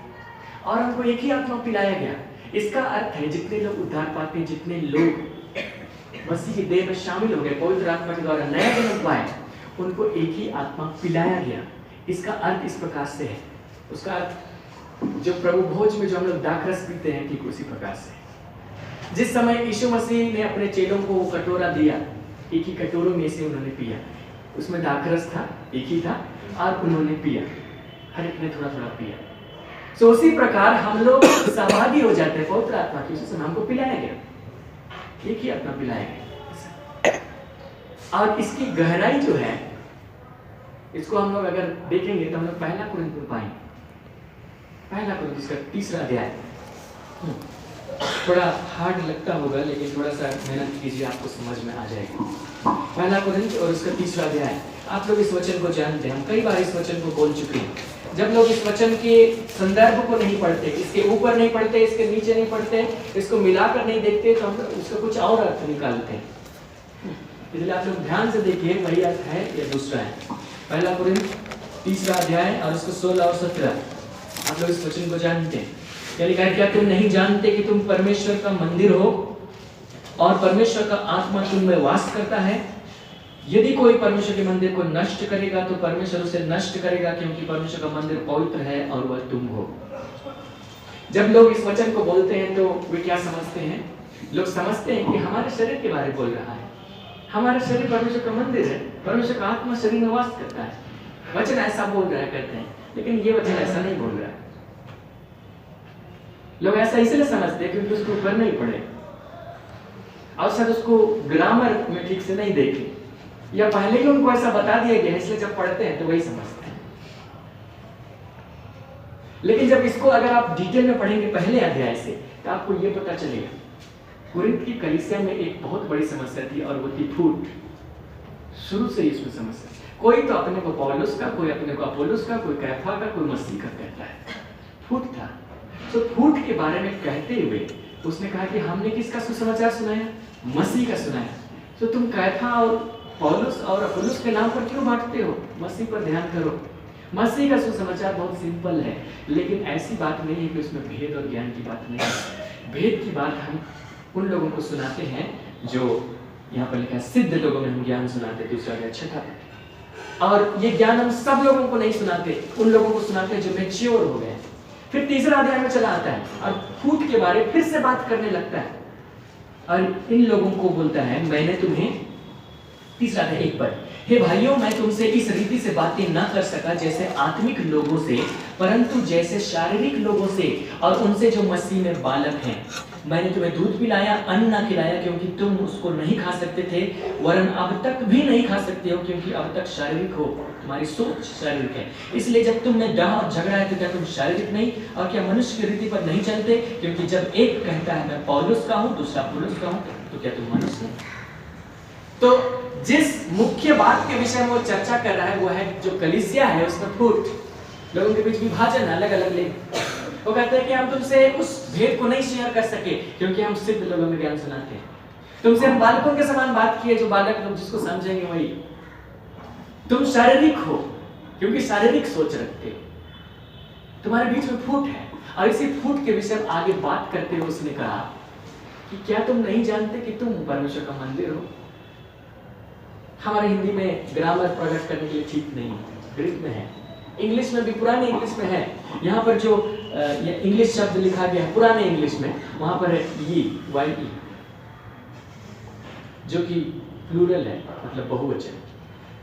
और हमको एक ही आत्मा पिलाया गया। इसका अर्थ है जितने लोग उद्धार पाते हैं, जितने लोग मसीह की देह में शामिल हो गए, पवित्र आत्मा के द्वारा नया जन्म पाए, उनको एक ही आत्मा पिलाया गया। इसका अर्थ इस प्रकार से है, उसका अर्थ जो प्रभु भोज में जो हम लोग दाखरस पीते हैं ठीक उसी प्रकार से। जिस समय यीशु मसीह ने अपने चेलों को वो कटोरा दिया, एक ही कटोरों में से उन्होंने पिया, उसमें दाखरस था, एक ही था, और उन्होंने पिया, हर एक ने थोड़ा थोड़ा पिया। तो उसी प्रकार हम लोग सहभागी हो जाते हैं पवित्र आत्मा की। उसी समय हमको पिलाया गया, एक ही आत्मा पिलाया गया। और इसकी गहराई जो है इसको हम लोग अगर देखेंगे तो हम लोग पहला कुरिन्थियों में पाएंगे, पहला कुरिन्थियों इसका 3रा अध्याय। थोड़ा हार्ड लगता होगा लेकिन थोड़ा सा मेहनत कीजिए, आपको समझ में आ जाएगा। पहला कुरिन्थियों और उसका 3रा अध्याय। आप लोग इस वचन को जानते हैं, हम कई बार इस वचन को बोल चुके हैं। जब लोग इस वचन के संदर्भ को नहीं पढ़ते, इसके ऊपर नहीं पढ़ते, इसके नीचे नहीं पढ़ते, इसको मिलाकर नहीं देखते, तो हम उसका कुछ और अर्थ निकालते हैं। इसलिए आप लोग ध्यान से देखिए, वही अर्थ है या दूसरा है। पहला कुरिन्थियों 3रा अध्याय और उसको 16 और 17। आप लोग इस वचन को जानते हैं। क्या लिखा है? क्या तुम नहीं जानते कि तुम परमेश्वर का मंदिर हो और परमेश्वर का आत्मा तुम में वास करता है? यदि कोई परमेश्वर के मंदिर को नष्ट करेगा तो परमेश्वर उसे नष्ट करेगा, क्योंकि परमेश्वर का मंदिर पवित्र है और वह तुम हो। जब लोग इस वचन को बोलते हैं तो वे क्या समझते हैं? लोग समझते हैं कि हमारे शरीर के बारे में बोल रहा है। हमारा शरीर परमेश्वर का मंदिर है, परमेश्वर का आत्मा शरीर में वास करता है। वचन ऐसा बोल रहा है, कहते हैं, लेकिन ये वचन ऐसा नहीं बोल रहा है। लोग ऐसा इसलिए समझते हैं क्योंकि उसको ऊपर नहीं पढ़े और शायद उसको ग्रामर में ठीक से नहीं देखे, या पहले ही उनको ऐसा बता दिया गया, इसलिए जब पढ़ते हैं तो वही समझते हैं। लेकिन जब इसको अगर आप डिटेल में पढ़ेंगे पहले अध्याय से, तो आपको ये पता चलेगा कुरिन्थ की कलीसिया में एक बहुत बड़ी समस्या थी और वो थी फूट। शुरू से ही इसमें समस्या, कोई तो अपने को पौलुस का, कोई अपने को अपोलोस का, कोई कैफा का, कोई मसीह का कहता है। फूट था। तो फूट के बारे में कहते हुए उसने कहा कि हमने किसका सुसमाचार सुनाया? मसीह का सुनाया। तो तुम कैफा और पौलुस और अपोलोस के नाम पर क्यों बांटते हो? मसीह पर ध्यान करो। मसीह का सुसमाचार बहुत सिंपल है, लेकिन ऐसी बात नहीं है कि उसमें भेद और ज्ञान की बात नहीं है। भेद की बात हम उन लोगों को सुनाते हैं जो यहाँ पर लिखा है, सिद्ध लोगों में हम ज्ञान सुनाते हैं। 2रा अध्याय 6। और ये ज्ञान हम सब लोगों को नहीं सुनाते, उन लोगों को सुनाते हैं जो मैच्योर हो गए। फिर 3रा अध्याय में चला आता है और फूट के बारे फिर से बात करने लगता है और इन लोगों को बोलता है, मैंने तुम्हें 3रा अध्याय 1 पर, हे भाइयों, मैं तुमसे इस रीति से बातें न कर सका जैसे आत्मिक लोगों से, परंतु जैसे शारीरिक लोगों से और उनसे जो मसीह में बालक हैं। मैंने तुम्हें दूध पिलाया, अन्न न खिलाया, क्योंकि तुम उसको नहीं खा सकते थे, वरन अब तक भी नहीं खा सकते हो, क्योंकि अब तक शारीरिक हो, तुम्हारी सोच शारीरिक है। इसलिए जब तुम में डाह और झगड़ा है तो क्या तुम शारीरिक नहीं और क्या मनुष्य की रीति पर नहीं चलते? क्योंकि जब एक कहता है मैं पौलुस का हूँ, दूसरा अपोलोस का हूँ, तो क्या तुम मनुष्य नहीं? तो जिस मुख्य बात के विषय में वो चर्चा कर रहा है वो है जो कलीसिया है उसमें फूट, लोगों के बीच विभाजन, अलग अलग लेख। वो कहते हैं कि हम तुमसे उस भेद को नहीं शेयर कर सके क्योंकि हम सिद्ध लोगों में ज्ञान सुनाते हैं। तुमसे हम बालकों के समान बात किए, जो बालक लोग जिसको समझेंगे वही। तुम शारीरिक हो क्योंकि शारीरिक सोच रखते हो, तुम्हारे बीच में फूट है। और इसी फूट के विषय में आगे बात करते हुए उसने कहा कि क्या तुम नहीं जानते कि तुम परमेश्वर का मंदिर हो? हमारे हिंदी में ग्रामर प्रकट करने के लिए ठीक नहीं है, ग्रीक में है, इंग्लिश में भी, पुराने इंग्लिश में है। यहाँ पर जो इंग्लिश शब्द लिखा गया है पुराने इंग्लिश में, वहां पर है YE, जो कि प्लूरल है, मतलब बहुवचन।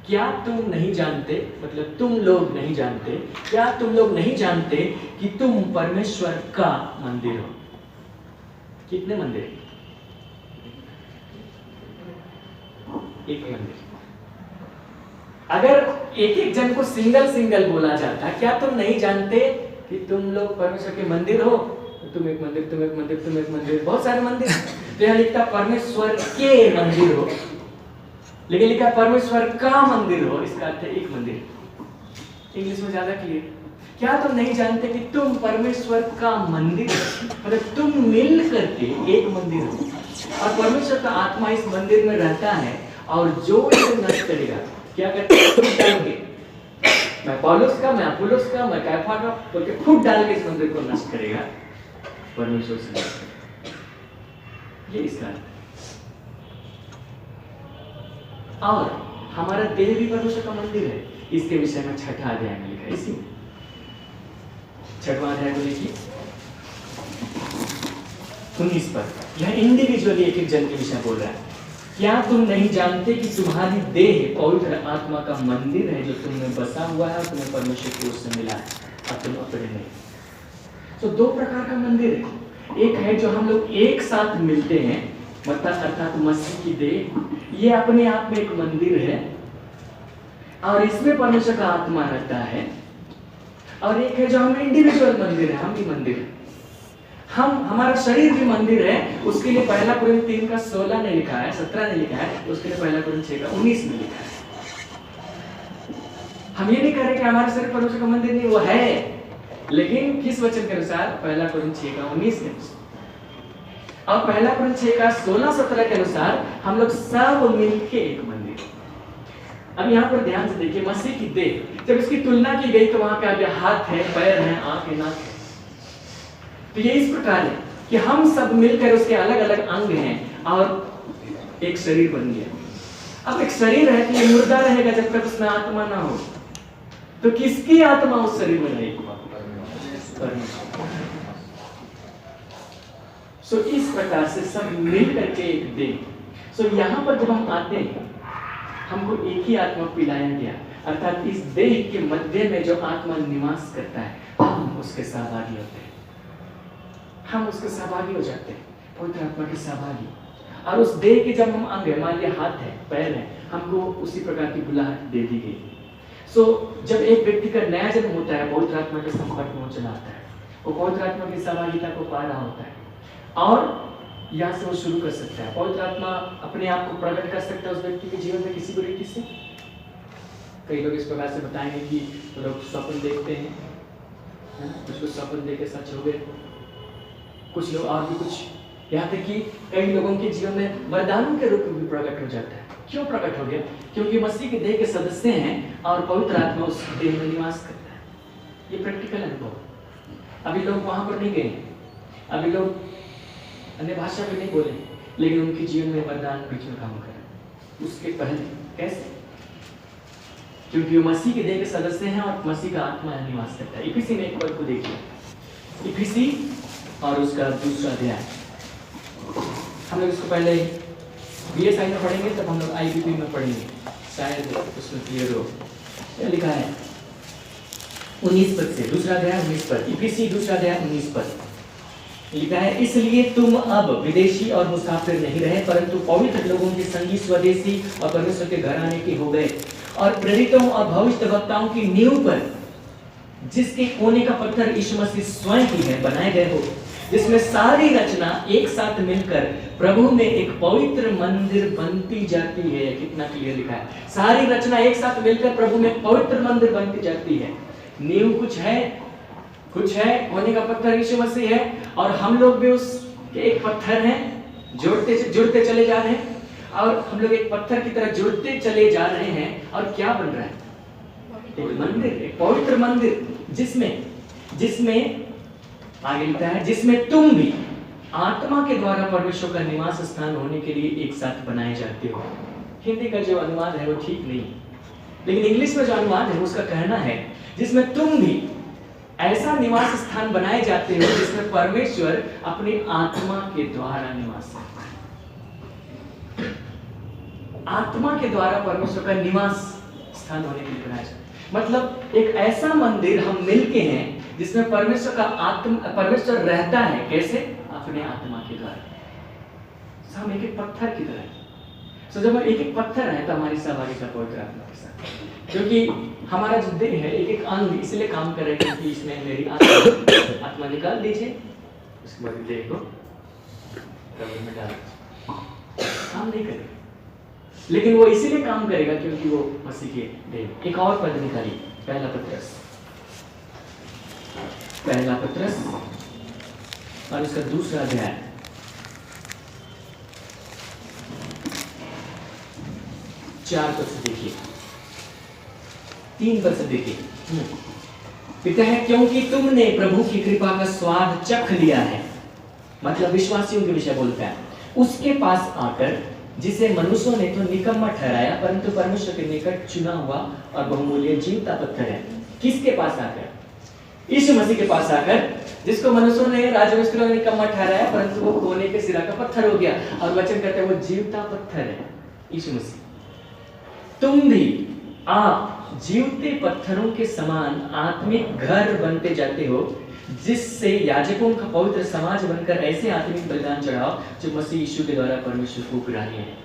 क्या तुम नहीं जानते, मतलब तुम लोग नहीं जानते, क्या तुम लोग नहीं जानते कि तुम परमेश्वर का मंदिर हो? कितने मंदिर हैं? एक मंदिर। अगर एक एक जन को सिंगल सिंगल बोला जाता, क्या तुम नहीं जानते कि तुम लोग परमेश्वर के मंदिर हो? तुम एक मंदिर, तुम एक मंदिर, तुम एक मंदिर, बहुत सारे मंदिर। तो यहाँ लिखता परमेश्वर के मंदिर हो, लेकिन लिखा परमेश्वर का मंदिर हो, इसका अर्थ है एक मंदिर। इंग्लिश में ज्यादा क्लियर। क्या तुम नहीं जानते कि तुम परमेश्वर का मंदिर हो? मतलब तुम मिल करके एक मंदिर हो और परमेश्वर का आत्मा इस मंदिर में रहता है और जो इसे नष्ट करेगा क्या करते हैं? मैं पौलुस का, मैं अपोलोस का, मैं कैफा का बोल के फूट डाल के इस मंदिर को नष्ट करेगा परमेश्वर से। ये इसका और हमारा देह भी परमेश्वर का मंदिर है, इसके विषय में 6ठा अध्याय में लिखा है। इसी 6वां अध्याय को देखिए 19 पर। यह इंडिविजुअली एक एक जन के विषय बोल रहा है। क्या तुम नहीं जानते कि तुम्हारी देह पवित्र आत्मा का मंदिर है जो तुम में बसा हुआ है और तुम्हें परमेश्वर की ओर से मिला है और तुम अपने नहीं? तो दो प्रकार का मंदिर है। एक है जो हम लोग एक साथ मिलते हैं, मतलब अर्थात मसीह की देह, ये अपने आप में एक मंदिर है। और इसमें परमेश्वर का आत्मा रहता है। और एक है जो हम इंडिविजुअल मंदिर है, हम भी मंदिर है, हमारा शरीर भी मंदिर है। उसके लिए पहला कुरिन्थ 3:16 ने लिखा है, 17 ने लिखा है, उसके लिए पहला कुरिन्थ 6:19 में लिखा है। हम ये नहीं कह रहे कि हमारा शरीर परमेश्वर का मंदिर नहीं, वो है, लेकिन किस वचन के अनुसार? पहला कुरिन्थ 6:19 के अनुसार। और पहला कुरिन्थ 6:16-17 के अनुसार हम लोग सब मिलके एक मंदिर। अब यहाँ पर ध्यान से देखिए, मसीह की देह जब इसकी तुलना की गई तो वहां पे आगे हाथ है, पैर है, आंख है, नाक है। तो ये इस प्रकार है कि हम सब मिलकर उसके अलग अलग अंग हैं और एक शरीर बन गया। अब एक शरीर है तो ये मुर्दा रहेगा जब तक उसमें आत्मा ना हो। तो किसकी आत्मा उस शरीर में रहेगी? सो इस प्रकार से सब मिल करके एक देह। सो यहाँ पर जब हम आते हैं, हमको एक ही आत्मा पिलाया गया, अर्थात इस देह के मध्य में जो आत्मा निवास करता है, हम उसके सहभागी होते हैं, हम उसके सहभागी हो जाते हैं, पवित्र आत्मा के सहभागी। और उस देह के जब हम अंग है, मान लिया हाथ है, पैर है, हमको उसी प्रकार की बुलाहट दे दी गई। सो जब एक व्यक्ति का नया जन्म होता है, पवित्र आत्मा के संपर्क में वो चला आता है, वो पवित्र आत्मा की सहभागिता को पा रहा होता है और यहाँ से वो शुरू कर सकता है। पवित्र आत्मा अपने आप को प्रकट कर सकता है उस व्यक्ति के जीवन में किसी भी रीति से। कई लोग इस प्रकार से बताएंगे कि लोग स्वप्न देखते हैं, कुछ स्वप्न देख के सच हो गए, कुछ लोग और भी कुछ, यहाँ तक कि कई लोगों के जीवन में वरदानों के रूप में भी प्रकट हो जाता है। क्यों प्रकट हो गया? क्योंकि मसीह के देह के सदस्य हैं और पवित्र आत्मा उस देह में निवास करता है। ये प्रैक्टिकल अनुभव। अभी लोग वहां पर नहीं गए, अभी लोग अन्य भाषा में नहीं बोले, लेकिन उनके जीवन में वरदान बीच में काम करें। उसके पहले कैसे? क्योंकि वो मसीह के देह के सदस्य हैं और मसीह का आत्मा निवास करता है। इफिसी में एक पद को देखिए, इफिसी और उसका दूसरा अध्याय। हम लोग इसको पहले बीएसआई में पढ़ेंगे, तब हम लोग आईबीपी में पढ़ेंगे, शायद उसमें क्लियर हो। क्या लिखा है? 19 पद से, दूसरा अध्याय 19 पद, इफिसी दूसरा अध्याय 19 पद लिखा है, इसलिए तुम अब विदेशी और मुसाफिर नहीं रहे, परंतु पवित्र लोगों के संगी, स्वदेशी और परमेश्वर के घर आने के हो गए, और प्रेरितों और भविष्यद्वक्ताओं की नींव पर, जिसके कोने का पत्थर यीशु मसीह स्वयं ही है, बनाए गए हो, जिसमें सारी रचना एक साथ मिलकर प्रभु में एक पवित्र मंदिर बनती जाती है। कितना क्लियर लिखा है, सारी रचना एक साथ मिलकर प्रभु में पवित्र मंदिर बनती जाती है। नींव कुछ है, कोने का पत्थर यीशु मसीह है, और हम लोग भी उस एक पत्थर हैं, जुड़ते चले जा रहे हैं, और हम लोग एक पत्थर की तरह जुड़ते चले जा रहे हैं। और क्या बन रहा है? एक मंदिर, एक पवित्र मंदिर, जिसमें आगे लिखा है, जिसमें तुम भी आत्मा के द्वारा परमेश्वर का निवास स्थान होने के लिए एक साथ बनाए जाते हो। हिंदी का जो अनुवाद है वो ठीक नहीं, लेकिन इंग्लिश में जो अनुवाद है उसका कहना है, जिसमें तुम भी ऐसा निवास स्थान बनाए जाते हो जिसमें परमेश्वर अपनी आत्मा के द्वारा निवास करता है। आत्मा के द्वारा परमेश्वर का निवास स्थान होने के लिए बनाया जाता है। मतलब एक ऐसा मंदिर हम मिलके हैं जिसमें परमेश्वर रहता है। कैसे? अपने आत्मा के द्वारा। हम एक एक पत्थर की तरह। जब हम एक एक पत्थर है तो हमारी सहभागिता पवित्र आत्मा के साथ, क्योंकि हमारा जो देह है एक एक अंग इसलिए काम कर रहा है क्योंकि इसमें मेरी आत्मा निकाल दीजिए, उसके बाद देह को कब्र में डाल काम नहीं करेगा, लेकिन वो इसीलिए काम करेगा क्योंकि वो मसीह के देह। एक और पद निकालिए, पहला पत्रस और इसका दूसरा अध्याय 4 पद से देखिए, 3 पद से देखिए। कहता है, क्योंकि तुमने प्रभु की कृपा का स्वाद चख लिया है, मतलब विश्वासियों के विषय बोलता है, उसके पास आकर, जिसे मनुष्यों ने तो निकम्मा ठहराया परंतु परमेश्वर के निकट चुना हुआ और बहुमूल्य जीवता पत्थर है। किसके पास आकर? यीशु मसीह के पास आकर, जिसको मनुष्यों ने, राजमिस्त्रियों ने निकम्मा ठहराया परंतु वो कोने के सिरा का पत्थर हो गया, और वचन कहते हैं वो जीवता पत्थर है यीशु मसीह। तुम भी आप जीवते पत्थरों के समान आत्मिक घर बनते जाते हो, जिससे याजकों का पवित्र समाज बनकर ऐसे आत्मिक बलिदान चढ़ाओ जो मसीह यीशु के द्वारा परमेश्वर को ग्राह्य है।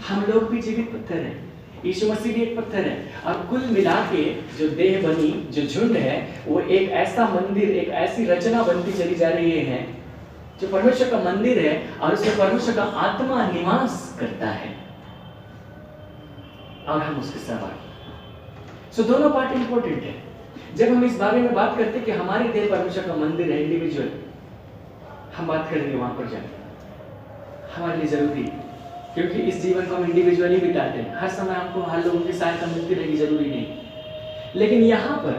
हम लोग भी जीवित पत्थर हैं, यीशु मसीह भी एक पत्थर है। और कुल मिला के जो देह बनी, जो झुंड है, वो एक ऐसा मंदिर, एक ऐसी रचना बनती चली जा रही है जो परमेश्वर का मंदिर है और उसमें परमेश्वर का आत्मा निवास करता है और हम उसके सहभागी। सो दोनों पार्ट इंपॉर्टेंट है। जब हम इस बारे में बात करते हैं कि हमारी देह परमेश्वर का मंदिर है, इंडिविजुअल, हम बात करेंगे वहां पर जाकर, हमारे लिए जरूरी है, क्योंकि इस जीवन को हम इंडिविजुअली बिताते हैं। हर समय हमको हर लोगों की सहायता मिलती रहेगी, जरूरी नहीं। लेकिन यहाँ पर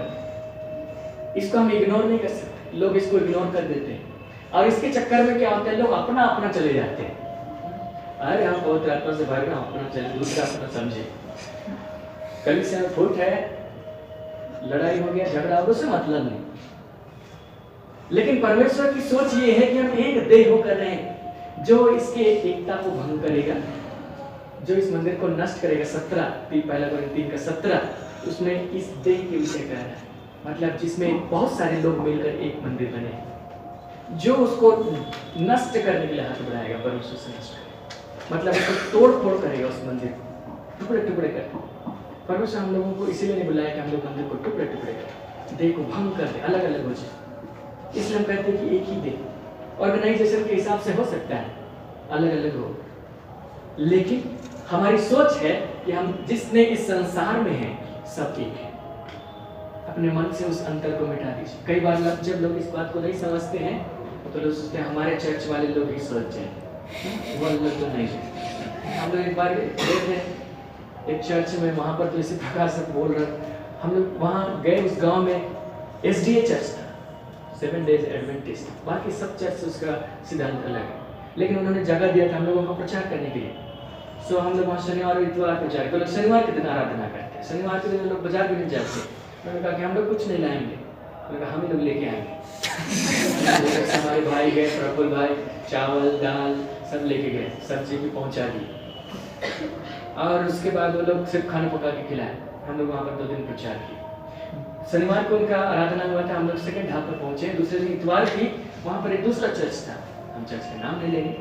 इसको हम इग्नोर नहीं कर सकते। लोग इसको इग्नोर कर देते हैं और इसके चक्कर में क्या होता है, लोग अपना अपना चले जाते हैं। अरे हम बहुत आत्मा से भर गए, अपना चले, दूसरा अपना समझे। कल से फुट है, लड़ाई हो गया, झगड़ा हो, उससे मतलब नहीं। लेकिन परमेश्वर की सोच ये है कि हम एक देह होकर रहें, जो इसके एकता को भंग करेगा, जो इस मंदिर को नष्ट करेगा। 17 उसमें इस देह के विषय कह रहा है, मतलब जिसमें बहुत सारे लोग मिलकर एक मंदिर बने, जो उसको नष्ट करने के लिए हाथ बढ़ाएगा, परमेश्वर से नष्ट करेगा, मतलब उसको तोड़ फोड़ करेगा, उस मंदिर टुकड़े टुकड़े कर। परमेश्वर हम लोगों को इसीलिए नहीं बुलाया कि हम लोग मंदिर को टुकड़े टुकड़े करें, देह को भंग कर दे, अलग अलग हो जाए। इसलिए हम कहते हैं कि एक ही देह। ऑर्गेनाइजेशन के हिसाब से हो सकता है अलग अलग हो, लेकिन हमारी सोच है कि हम जिसने इस संसार में है सब एक है। अपने मन से उस अंतर को मिटा दीजिए। कई बार जब लोग इस बात को नहीं समझते हैं तो लोग सोचते हैं हमारे चर्च वाले लोग ही सोच जाए, वो लोग तो नहीं है। हम लोग एक बार गए थे एक चर्च में, वहाँ पर तो इसी प्रकार से बोल रहे, हम लोग वहाँ गए, उस गांव में SDA चर्च था, 7 डेज एडवेंटिस्ट, बाकी सब चर्च उसका सिद्धांत अलग है, लेकिन उन्होंने जगह दिया था हम लोगों को प्रचार करने के लिए। सो हम लोग वहाँ शनिवार और इतवार प्रचार, तो लोग शनिवार के दिन आराधना करते हैं, शनिवार के दिन लोग बाजार भी नहीं जाते। उन्होंने कहा कि हम लोग कुछ नहीं लाएंगे, उन्होंने कहा हम ही लोग लेके आएंगे। हमारे भाई गए, प्रफुल्ल भाई, चावल दाल सब लेके गए, सब्जी भी पहुँचा दी, और उसके बाद वो लोग सिर्फ खाना पका के खिलाए। हम लोग वहाँ पर 2 दिन प्रचार किए। शनिवार को उनका आराधना हुआ था, हम लोग सेकंड हाफ पर पहुँचे। दूसरे दिन इतवार की वहाँ पर एक दूसरा चर्च था, हम चर्च का नाम नहीं लेंगे,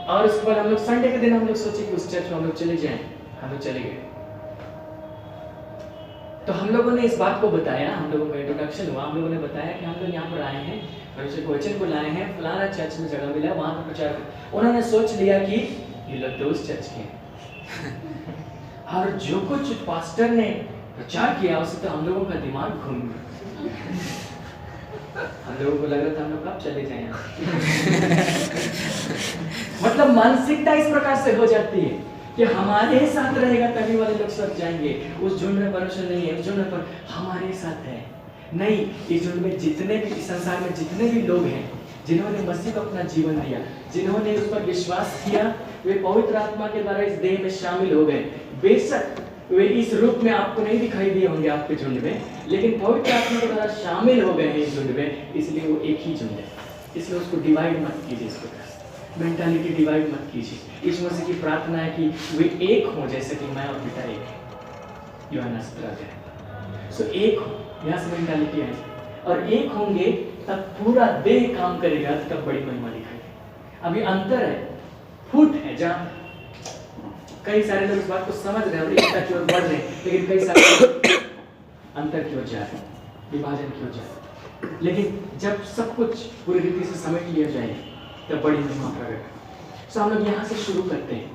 और उसके बाद हम लोग संडे के दिन हम लोग सोचे कि उस चर्च में हम लोग चले जाएं, हम लोग चले गए। तो हम लोगों ने इस बात को बताया, हम लोगों का इंट्रोडक्शन हुआ, हम लोगों ने बताया कि हम लोग यहाँ पर आए हैं, परमेश्वर के वचन को लाए हैं, फलाना चर्च में जगह मिला, वहाँ पर प्रचार कर। उन्होंने सोच लिया कि ये लोग तो उस चर्च के हैं। और जो कुछ पास्टर ने प्रचार किया उससे तो हम लोगों का दिमाग घूम गया। हम लोगों को लग रहा था हम लोग कब चले जाएं। मतलब मानसिकता इस प्रकार से हो जाती है कि हमारे साथ रहेगा तभी वाले लोग स्वर्ग जाएंगे। उस झुंड में परमेश्वर नहीं है, उस झुंड पर हमारे साथ है। नहीं, इस झुंड में जितने भी, इस संसार में जितने भी लोग हैं जिन्होंने मसीह को अपना जीवन दिया, जिन्होंने उस पर विश्वास किया, वे पवित्र आत्मा के द्वारा इस देह में शामिल हो गए। बेशक वे इस रूप में आपको नहीं दिखाई दिए होंगे आपके झुंड में, लेकिन पवित्र आत्मा के द्वारा शामिल हो गए हैं इस झुंड में, इसलिए वो एक ही झुंड है। इसलिए उसको डिवाइड मत कीजिए, इसको मेंटालिटी डिवाइड मत कीजिए। इस मसीह की प्रार्थना है कि वे एक हों, जैसे कि मैं और पिता एक है। यूहन्ना 17 सो एक हो, यहाँ से मेंटालिटी है। और एक होंगे तब पूरा देह काम करेगा, तब बड़ी महिमा दिखाएगी। अभी अंतर है, फूट है, जहाँ कई सारे लोग इस बात को समझ रहे हैं और एकता की ओर बढ़ रहे हैं, लेकिन कई सारे अंतर की ओर जा रहे हैं, विभाजन की ओर जा रहे हैं। लेकिन जब सब कुछ पूरी रीति से समेट लिया जाए तब बड़ी महिमा प्रकट। सो हम लोग यहाँ से शुरू करते हैं।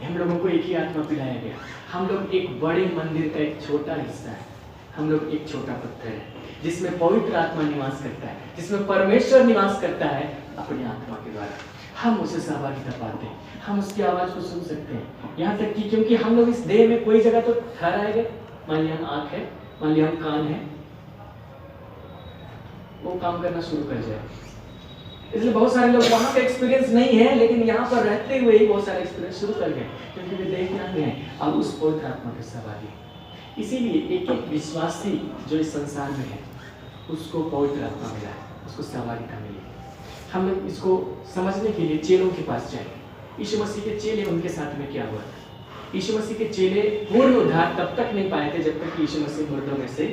हम लोगों को एक ही आत्मा पिलाया गया। हम लोग एक बड़े मंदिर का एक छोटा हिस्सा है। हम लोग एक छोटा पत्थर है जिसमें पवित्र आत्मा निवास करता है, जिसमें परमेश्वर निवास करता है अपनी आत्मा के द्वारा। हम उसे सहभागिता पाते हैं, हम उसकी आवाज को सुन सकते हैं। यहाँ तक कि क्योंकि हम लोग इस देह में कोई जगह तो ठहराएंगे, मान लिया हम आँख है, मान लिया हम कान है, वो काम करना शुरू कर जाए। इसलिए बहुत सारे लोग वहाँ का एक्सपीरियंस नहीं है, लेकिन यहाँ पर रहते हुए ही बहुत सारे एक्सपीरियंस शुरू कर गए, क्योंकि वे देह के अंग हैं, अब उस पवित्र आत्मा के सहभागी। इसीलिए एक एक विश्वासी जो इस संसार में है उसको पवित्र आत्मा मिला है, उसको सहभागिता मिली। हम लोग इसको समझने के लिए चेलों के पास जाएंगे। यीशु मसीह के चेले, उनके साथ में क्या हुआ था? यीशु मसीह के चेले पूर्ण उद्धार तब तक नहीं पाए थे जब तक यीशु मसीह मुर्दों में से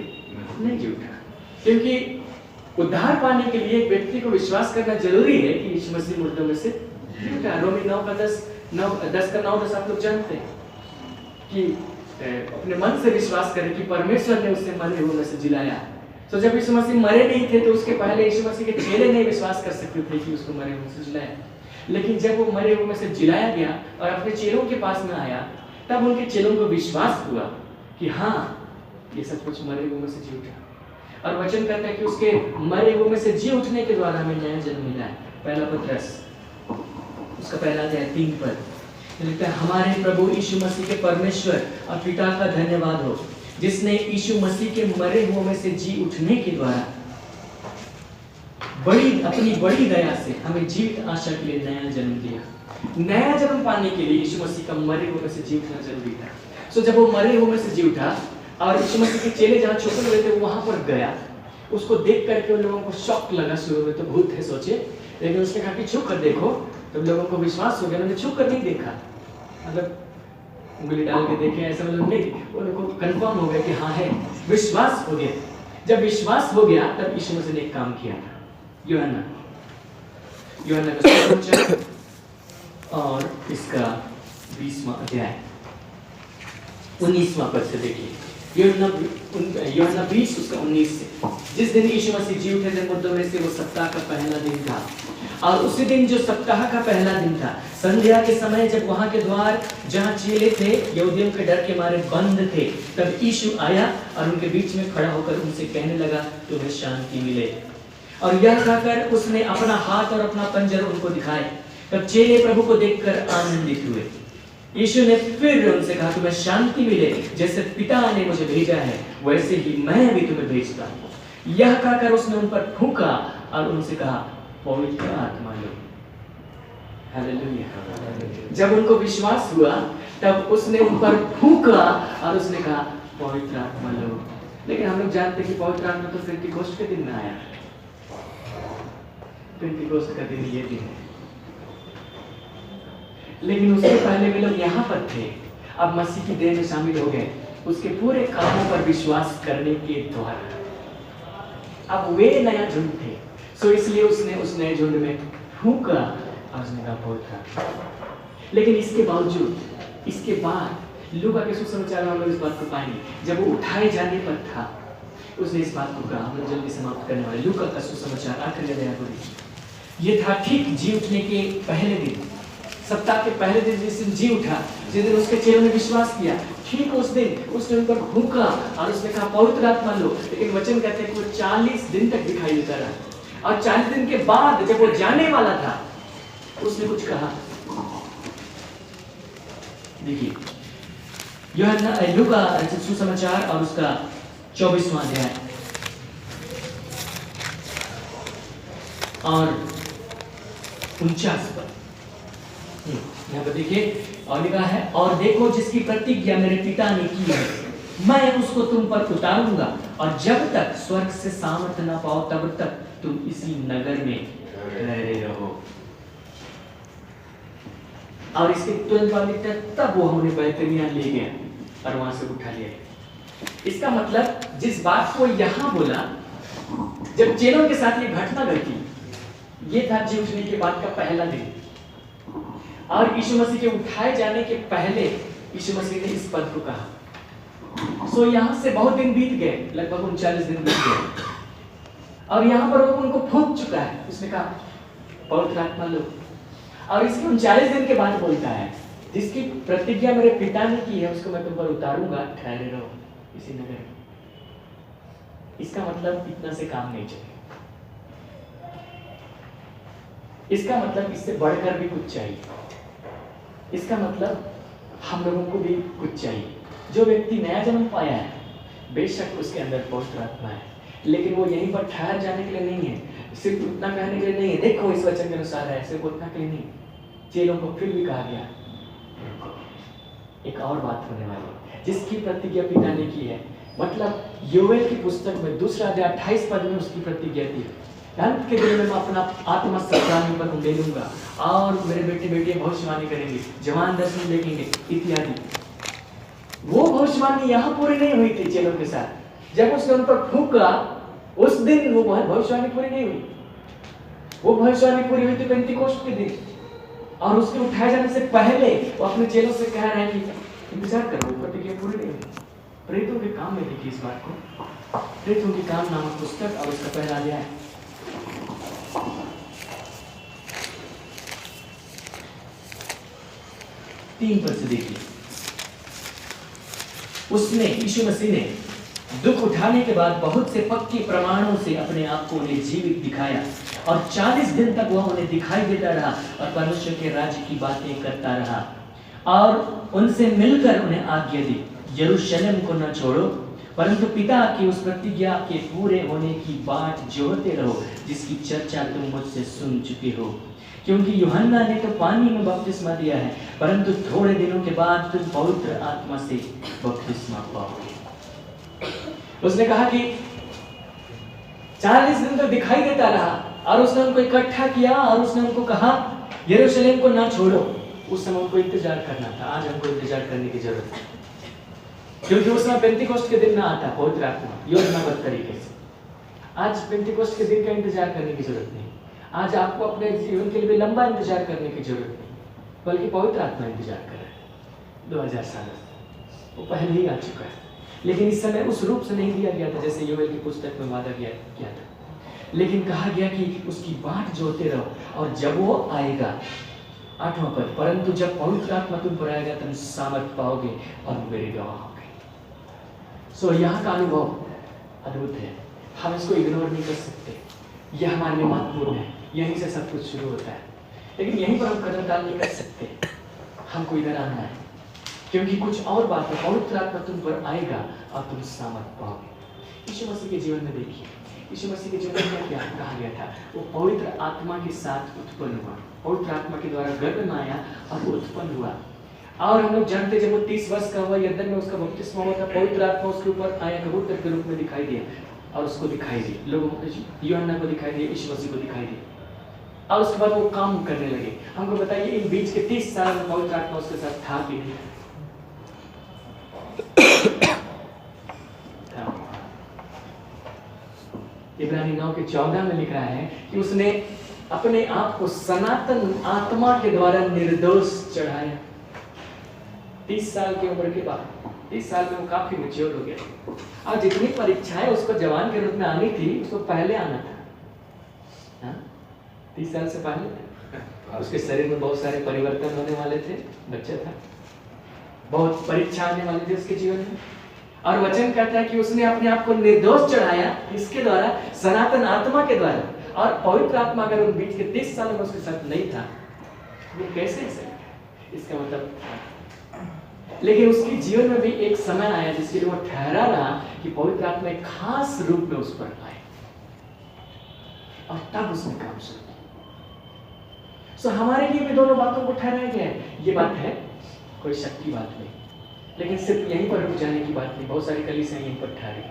नहीं जी उठा। क्योंकि उद्धार पाने के लिए व्यक्ति को विश्वास करना जरूरी है कि यीशु मसीह मुर्दों में से जी उठा। रोमी 9:10 आप लोग जानते हैं। कि अपने मन से विश्वास करें कि परमेश्वर ने उससे मरे हुए में से जिलाया। तो जब यीशु मसीह मरे नहीं थे तो उसके पहले यीशु मसीह के चेले नहीं विश्वास कर सकते थे कि उसको मरे हुए में से जिलाया। लेकिन जब वो मरे हुए में से जिलाया गया और अपने चेलों के पास में आया, तब उनके चेलों को विश्वास हुआ कि हाँ, ये सब कुछ मरे हुए में से जी उठा। और वचन कहता है कि उसके मरे हुए में से जी उठने के द्वारा हमें नया जन्म मिला है। पहला पत्रस उसका पहला अध्याय 3 पद लिखता है, हमारे प्रभु यीशु मसीह के परमेश्वर और पिता का धन्यवाद हो, जिसने यीशु मसीह के मरे हुए में से जी उठने के द्वारा अपनी बड़ी दया से हमें जीवित आशा के लिए नया जन्म दिया। नया जन्म पाने के लिए यीशु मसीह का मरे हुए में से जी उठना जरूरी था। सो जब वो मरे हुए में से जी उठा और यीशु मसीह के चेले जहाँ छुपे हुए थे वहां पर गया, उसको देख करके उन लोगों को शॉक लगा। शुरू में तो भूत है सोचे, लेकिन उसने कहा कि छुप कर देखो। तब लोगों को विश्वास हो गया। उन्होंने छुप कर नहीं देखा, मतलब उंगली डाल के देखे ऐसा मतलब नहीं, उनको कंफर्म हो गया कि हाँ है, विश्वास हो गया। जब विश्वास हो गया तब यीशु मसीह ने एक काम किया था। यूहन्ना का सुसमाचार और इसका 20वां अध्याय 19वां पद से देखिए। यूहन्ना 20 उसका 19 से, जिस दिन यीशु मसीह जी उठे थे मुर्दों में से, वो सप्ताह का पहला दिन था। और उसी दिन जो सप्ताह का पहला दिन था, संध्या के समय जब वहां के द्वार जहां चेले थे यहूदियों के डर के मारे बंद थे, तब यीशु आया और उनके बीच में खड़ा होकर उनसे कहने लगा, तुम्हें शांति मिले। और यह कहकर उसने अपना हाथ और अपना पंजर उनको दिखाए। तब चेले प्रभु को देखकर आनंदित हुए। यीशु ने फिर उनसे कहा, तुम्हें शांति मिले, जैसे पिता ने मुझे भेजा है वैसे ही मैं भी तुम्हें भेजता हूं। यह कहकर उसने उन पर फूंका और उनसे कहा, पवित्र आत्मा लो। हालेलुया। जब उनको विश्वास हुआ तब उसने उन पर फूंका और उसने कहा, पवित्र आत्मा लो। लेकिन हम लोग जानते हैं कि पवित्र आत्मा तो पेंटिकोस्ट के दिन में आया। पेंटिकोस्ट का दिन ये दिन है, लेकिन उससे पहले वे लोग यहाँ पर थे, अब मसीह की देह में शामिल हो गए उसके पूरे कामों पर विश्वास करने के द्वारा। अब वे नया झुंड थे, सो इसलिए उसने उस नए झुंड में फूंका और उसने कहा पवित्र। लेकिन इसके बावजूद, इसके बाद लूका के सुसमाचार में हम लोग इस बात को पाएंगे, जब वो उठाए जाने पर था उसने इस बात को कहा। हम लोग जल्दी समाप्त करने वाले। लूका का सुसमाचार आखिरी अध्याय को देखिए। ये था ठीक जी उठने के पहले दिन, सप्ताह के पहले दिन, जिस दिन जी उठा, जिस दिन उसके चेलों ने विश्वास किया, ठीक उस दिन उसने उन पर फूंका और उसने कहा पवित्र आत्मा लो। लेकिन वचन कहते हैं कि वो 40 दिन तक दिखाई देता रहा। और 40 दिन के बाद जब वो जाने वाला था उसने कुछ कहा। देखिए यूहन्ना लूका सुसमाचार और उसका 24वां अध्याय और 49 पर यहाँ पर देखिए, और लिखा है, और देखो जिसकी प्रतिज्ञा मेरे पिता ने की है, मैं उसको तुम पर उतारूंगा, और जब तक स्वर्ग से सामर्थ न पाओ तब तक तुम इसी नगर में ठहरे रहो। और इसके तुरंत बाद लिखता है, तब वो हमें बैतनिय्याह ले गया और वहां से उठा लिया। इसका मतलब जिस बात को यहाँ बोला, जब चेलों के साथ ये घटना घटी, ये था जी उठने के बाद का पहला दिन। और यीशु मसीह के उठाए जाने के पहले यीशु मसीह ने इस पद को कहा। सो यहाँ से बहुत दिन बीत गए, लगभग 39 दिन बीत गए, और यहाँ पर वो उनको फूंक चुका है। उसने कहा पवित्र आत्मा लो। और इसके 39 दिन के बाद बोलता है, जिसकी प्रतिज्ञा मेरे पिता ने की है उसको मैं तुम पर उतारूंगा, ठहरे रहो इसी नगर में। इसका मतलब इतना से काम नहीं चलेगा। इसका मतलब इससे बढ़कर भी कुछ चाहिए। इसका मतलब हम लोगों को भी कुछ चाहिए। जो व्यक्ति नया जन्म पाया है, बेशक उसके अंदर पवित्र आत्मा है, लेकिन वो यहीं पर ठहर जाने के लिए नहीं है, सिर्फ उतना कहने के लिए नहीं है, देखो इस वचन के अनुसार है, सिर्फ उतना के लिए नहीं। चेलों को फिर भी कहा गया, एक और बात होने वाली है, जिसकी प्रतिज्ञा पिता ने की है। मतलब योएल की पुस्तक में 2 अध्याय 28 पद में उसकी प्रतिज्ञा थी, अंत के दिन में मैं अपना आत्मा सत्ताने पर दे दूंगा और मेरे बेटे बेटियां भविष्यवाणी करेंगे, जवान दर्शन देखेंगे इत्यादि। वो भविष्यवाणी यहाँ पूरी नहीं हुई थी चेलों के साथ। जब उसने उन पर फूंका उस दिन वो भविष्यवाणी पूरी नहीं हुई। वो भविष्यवाणी पूरी हुई थी पेंटिकोस्ट के दिन। और उसके उठाए जाने से पहले वो अपने चेलों से कह रहे हैं कि इंतजार करो, प्रतिज्ञा पूरी नहीं हुई। प्रेतों के काम में देखिए इस बात को, प्रेतों के काम नामक पुस्तक और उसका पहला अध्याय 3 पद से देखिए। उसने, यीशु मसीह ने दुख उठाने के बाद बहुत से पक्के प्रमाणों से अपने आप को उन्हें जीवित दिखाया और 40 दिन तक वह उन्हें दिखाई देता रहा और परमेश्वर के राज्य की बातें करता रहा और उनसे मिलकर उन्हें आज्ञा दी, यरूशलेम को न छोड़ो परंतु पिता की उस प्रतिज्ञा के पूरे होने की बाट जोहते रहो जिसकी चर्चा तुम मुझसे सुन चुके हो, क्योंकि यूहन्ना ने तो पानी में बपतिस्मा दिया है परंतु थोड़े दिनों के बाद तुम पवित्र आत्मा से बपतिस्मा पाओगे। उसने कहा कि 40 दिन तक दिखाई देता रहा और उसने उनको इकट्ठा किया और उसने उनको कहा यरूशलेम को ना छोड़ो। उस समय उनको इंतजार करना था, आज हमको इंतजार करने की जरूरत है, क्योंकि उस समय पेंटिकोस्ट के दिन ना आता पवित्र आत्मा योजनाबद्ध तरीके से। आज पेंटिकोस्ट के दिन का इंतजार करने की जरूरत नहीं, आज आपको अपने जीवन के लिए लंबा इंतजार करने की जरूरत नहीं, बल्कि पवित्र आत्मा इंतजार कर रहा है। 2000 साल वो पहले ही आ चुका है, लेकिन इस समय उस रूप से नहीं दिया गया था जैसे योएल की पुस्तक में वादा किया था, लेकिन कहा गया कि उसकी बाट जोते रहो और जब वो आएगा, 8वां पद, परंतु जब पवित्र आत्मा तुम पर आएगा तुम सामर्थ पाओगे और मेरे गवाह होगे। सो यहाँ का अनुभव अद्भुत है, हम इसको इग्नोर नहीं कर सकते, यह हमारे लिए महत्वपूर्ण है, यहीं से सब कुछ शुरू होता है, लेकिन यहीं पर हम कदम डाल नहीं कर सकते, हमको इधर आना है, क्योंकि कुछ और बात है, पवित्र आत्मा तुम पर आएगा और तुम सामर्थ पाओगे। यीशु मसीह के जीवन में देखिए, यीशु मसीह के जीवन में क्या कहा गया था, वो पवित्र आत्मा के साथ उत्पन्न हुआ, पवित्र आत्मा के द्वारा गर्भ में आया और वो उत्पन्न हुआ। और हम लोग जानते जब वो 30 वर्ष का हुआ, यरदन में उसका बपतिस्मा हुआ था, पवित्र आत्मा उसके ऊपर आया, कबूतर के रूप में दिखाई दिया और उसको दिखाई दी, लोगों को, यूहन्ना को दिखाई दिया, यीशु मसीह को दिखाई दिया, और उसके बाद वो काम करने लगे। हमको बताइए इन बीच के 30 साल में पवित्र आत्मा उसके साथ था कि नहीं? इब्रानी 9:14 में लिखा है कि उसने अपने आप को सनातन आत्मा के द्वारा निर्दोष चढ़ाया। 30 साल की उम्र के बाद, 30 साल में वो काफी मैच्योर हो गया, और जितनी परीक्षाएं उसको जवान के रूप में आनी थी उसको पहले आना था। 30 साल से पहले उसके शरीर में बहुत सारे परिवर्तन होने वाले थे, बच्चा था, बहुत परीक्षा आने वाली थी उसके जीवन में, और वचन कहता है कि उसने अपने आप को निर्दोष चढ़ाया, इसके द्वारा, सनातन आत्मा के द्वारा। और पवित्र आत्मा अगर उन बीच के 30 साल में उसके साथ नहीं था, वो कैसे इसका मतलब, लेकिन उसके जीवन में भी एक समय आया जिसके लिए वो ठहरा रहा कि पवित्र आत्मा एक खास रूप में उस पर आए, और तब उसने काम शुरू किया। सो हमारे लिए भी दोनों बातों को ठहराया गया है। ये बात है कोई शक की बात नहीं, लेकिन सिर्फ यहीं पर रुक जाने की बात नहीं। बहुत सारी कलीसियां यहीं पर ठहरी,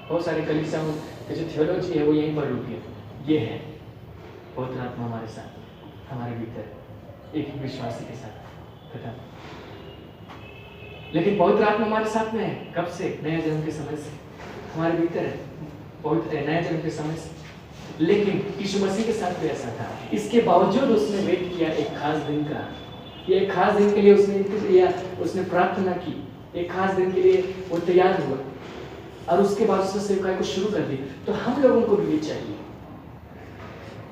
बहुत सारे कलीसियां की जो थियोलॉजी है वो यहीं पर रुक गई। ये है पवित्र आत्मा हमारे साथ, हमारे भीतर, एक विश्वासी के साथ खत्म। लेकिन पवित्र आत्मा हमारे साथ में है कब से? नया जन्म के समय से हमारे भीतर है, पवित्र नया जन्म के समय से। लेकिन यीशु मसीह के साथ भी ऐसा था, इसके बावजूद उसने वेट किया एक खास दिन का, ये एक खास दिन के लिए उसने प्रार्थना की, एक खास दिन के लिए वो तैयार हुआ, और उसके बाद उसने सेवकाई को शुरू कर दी। तो हम लोगों को भी ये चाहिए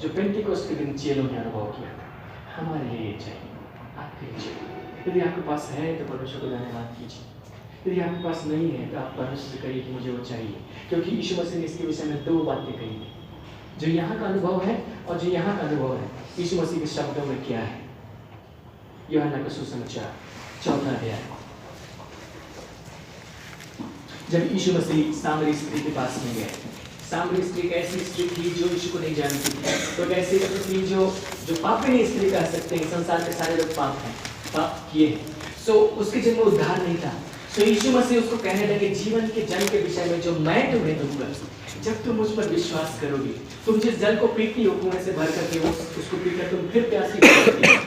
जो पेंटिकोस्ट के दिन चेलों ने अनुभव किया था, हमारे लिए ये चाहिए, आपके लिए चाहिए। यदि आपके पास है तो परमेश्वर को धन्यवाद कीजिए, यदि आपके पास नहीं है तो आप परमेश्वर से कहिए कि मुझे वो चाहिए, क्योंकि यीशु मसीह ने इसके विषय में 2 बातें कही थी, जो यहाँ का अनुभव है और जो यहाँ का अनुभव है। यीशु मसीह के शब्दों में क्या है? यूहन्ना का सुसमाचार 4वां अध्याय, जब यीशु मसीह सामरी स्त्री के पास में गए। सामरी स्त्री एक ऐसी स्त्री थी जो यीशु को नहीं जानती थी, तो ऐसी स्त्री जो पापिनी स्त्री कह सकते हैं, संसार के सारे लोग पाप किए हैं, सो उसके जन्म में उद्धार नहीं था। सो यीशु मसीह उसको कहने लगे, जीवन के जल के विषय में जो मैं तुम्हें दूंगा, जब तुम मुझ पर विश्वास करोगे, तुम जिस जल को पीती हो कुएं से भर करके उसको पीकर तुम फिर प्यासी होगी,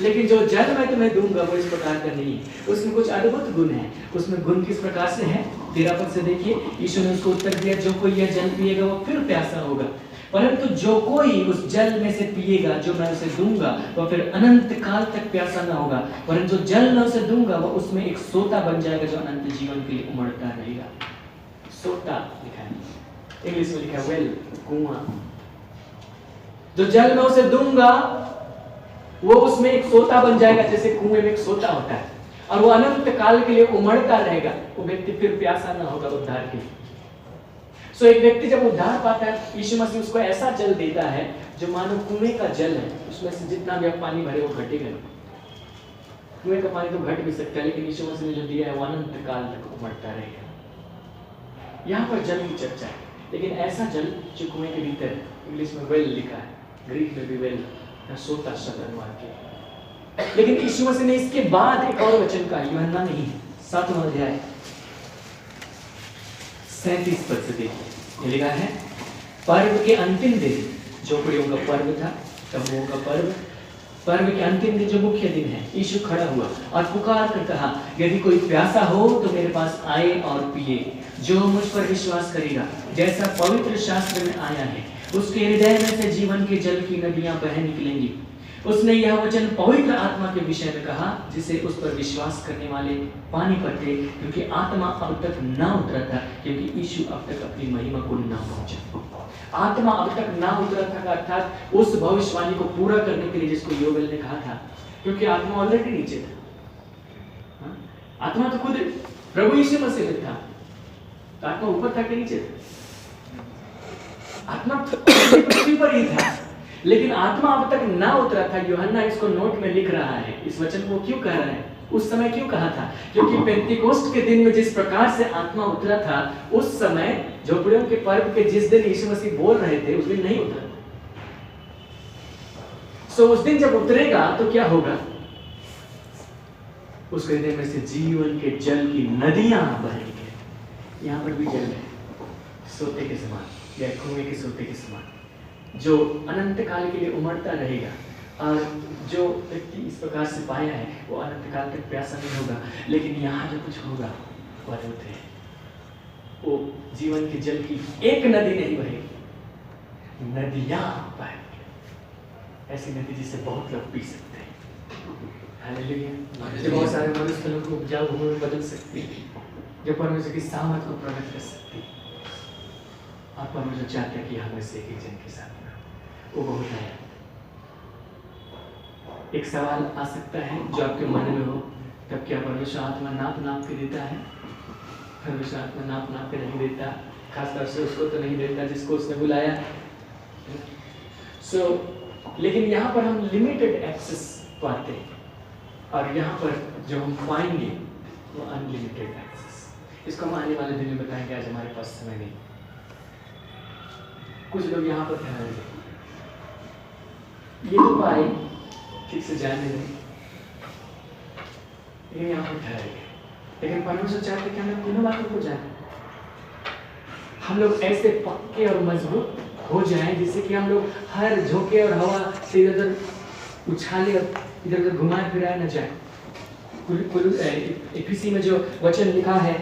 लेकिन जो जल मैं तुम्हें दूंगा वो इस प्रकार का नहीं है, उसमें कुछ अद्भुत गुण है। उसमें गुण किस प्रकार से है? 13 पद से देखिए, यीशु ने उसको उत्तर दिया, जो कोई यह जल पिएगा वो फिर प्यासा होगा, परंतु जो कोई उस जल में से पिएगा जो मैं उसे दूंगा वह फिर अनंत काल तक प्यासा न होगा, परंतु जल मैं उसे दूंगा वह उसमें एक सोता बन जाएगा जो अनंत जीवन के लिए उमड़ता रहेगा। सोता लिखा है, इंग्लिश में लिखा है वेल, कुआं। जो जल मैं उसे दूंगा वो उसमें एक सोता बन जाएगा, जैसे कुएं में एक सोता होता है, और वो अनंत काल के लिए उमड़ता रहेगा। वो व्यक्ति फिर प्यासा ना होगा उद्धार के लिए। सो एक व्यक्ति जब उद्धार पाता है, यीशु मसीह उसको ऐसा जल देता है जो मानो कुएं का जल है, उसमें से जितना भी आप पानी भरे वो घटेगा। कुएं का पानी तो घट भी सकता है, लेकिन यीशु मसीह ने जो दिया है वो अनंत काल तक उमड़ता रहेगा। यहाँ पर जल की चर्चा है, लेकिन ऐसा जल जो कुएं के भीतर, इंग्लिश में वेल लिखा है, ग्रीक में भी वेल, सोता शब्द अनुवाद किया। लेकिन यीशु मसीह ने इसके बाद एक और वचन कहा, यूहन्ना नहीं, 7वां अध्याय 37 पद से देखिए, लिखा है, पर्व के अंतिम दिन, झोपड़ियों का पर्व था, तम्बुओं का पर्व के अंतिम दिन जो मुख्य दिन है, यीशु खड़ा हुआ और पुकार कर कहा, यदि कोई प्यासा हो तो मेरे पास आए और पिए। जो मुझ पर विश्वास करेगा, जैसा पवित्र शास्त्र में आया है, उसके हृदय में से जीवन के जल की नदियां बह निकलेंगी। उसने यह वचन पवित्र आत्मा के विषय में कहा, जिसे उस पर विश्वास करने वाले पानी पर थे, क्योंकि आत्मा अब तक ना उतरा था, क्योंकि यीशु अब तक अपनी महिमा को ना पहुंचा। आत्मा अब तक ना उतरा था, अर्थात उस भविष्यवाणी को पूरा करने के लिए जिसको योवेल ने कहा था, क्योंकि आत्मा ऑलरेडी नीचे था। आत्मा तो खुद प्रभु यीशु मसीह में था, तो आत्मा ऊपर था कि नीचे था? आत्मा पृथ्वी पर ही था, लेकिन आत्मा अब तक ना उतरा था। यूहन्ना इसको नोट में लिख रहा है, इस वचन को क्यों कह रहा है, उस समय क्यों कहा था? क्योंकि पेंतिकोस्ट के दिन में जिस प्रकार से आत्मा उतरा था, उस समय झोपड़ियों के पर्व के जिस दिन यीशु मसीह बोल रहे थे, उस दिन नहीं उतरा। सो उस दिन जब उतरेगा तो क्या होगा? उसके हृदय में से जीवन के जल की नदियां बहेंगी। यहाँ पर भी जल है, सोते के समान या कुएं के सोते के समान, जो अनंत काल के लिए उमड़ता रहेगा। और जो व्यक्ति इस प्रकार से पाया है वो अनंत काल तक प्यासा नहीं होगा। लेकिन यहाँ जो कुछ होगा वो अद्भुत है। वो जीवन के जल की एक नदी नहीं बहेगी, नदियां बहेंगी। ऐसी नदी जिसे बहुत लोग पी सकते हैं। हालेलुया। जो बहुत सारे मनुष्य लोगों को उपजाऊ भूमि में बदल सकती है, जो परमेश्वर की सामर्थ को प्रकट कर सकती है। और परमेश्वर चाहते हैं कि हमें से एक जन के साथ में वो बहुत है। एक सवाल आ सकता है जो आपके मन में हो, तब क्या परमेश्वर आत्मा नाप नाप के देता है? परमेश्वर आत्मा नाप नाप के नहीं देता, खासतौर से उसको तो नहीं देता जिसको उसने बुलाया। लेकिन यहाँ पर हम लिमिटेड एक्सेस पाते हैं, और यहाँ पर जो हम पाएंगे वो अनलिमिटेड एक्सेस। इसको हम आने वाले दिन में बताएंगे, आज हमारे पास समय नहीं। कुछ लोग यहाँ पर ठहरेंगे, ये तो पाए ठीक से जाने नहीं, लेकिन यहाँ पर ठहरेंगे। लेकिन परमेश्वर चाहते कि हम लोग तीनों बातों को जाने, हम लोग ऐसे पक्के और मजबूत हो जाएं जिससे कि हम लोग हर झोंके और हवा से इधर उछाले और इधर उधर घुमाए फिराए न जाए। एफिसी में जो वचन लिखा है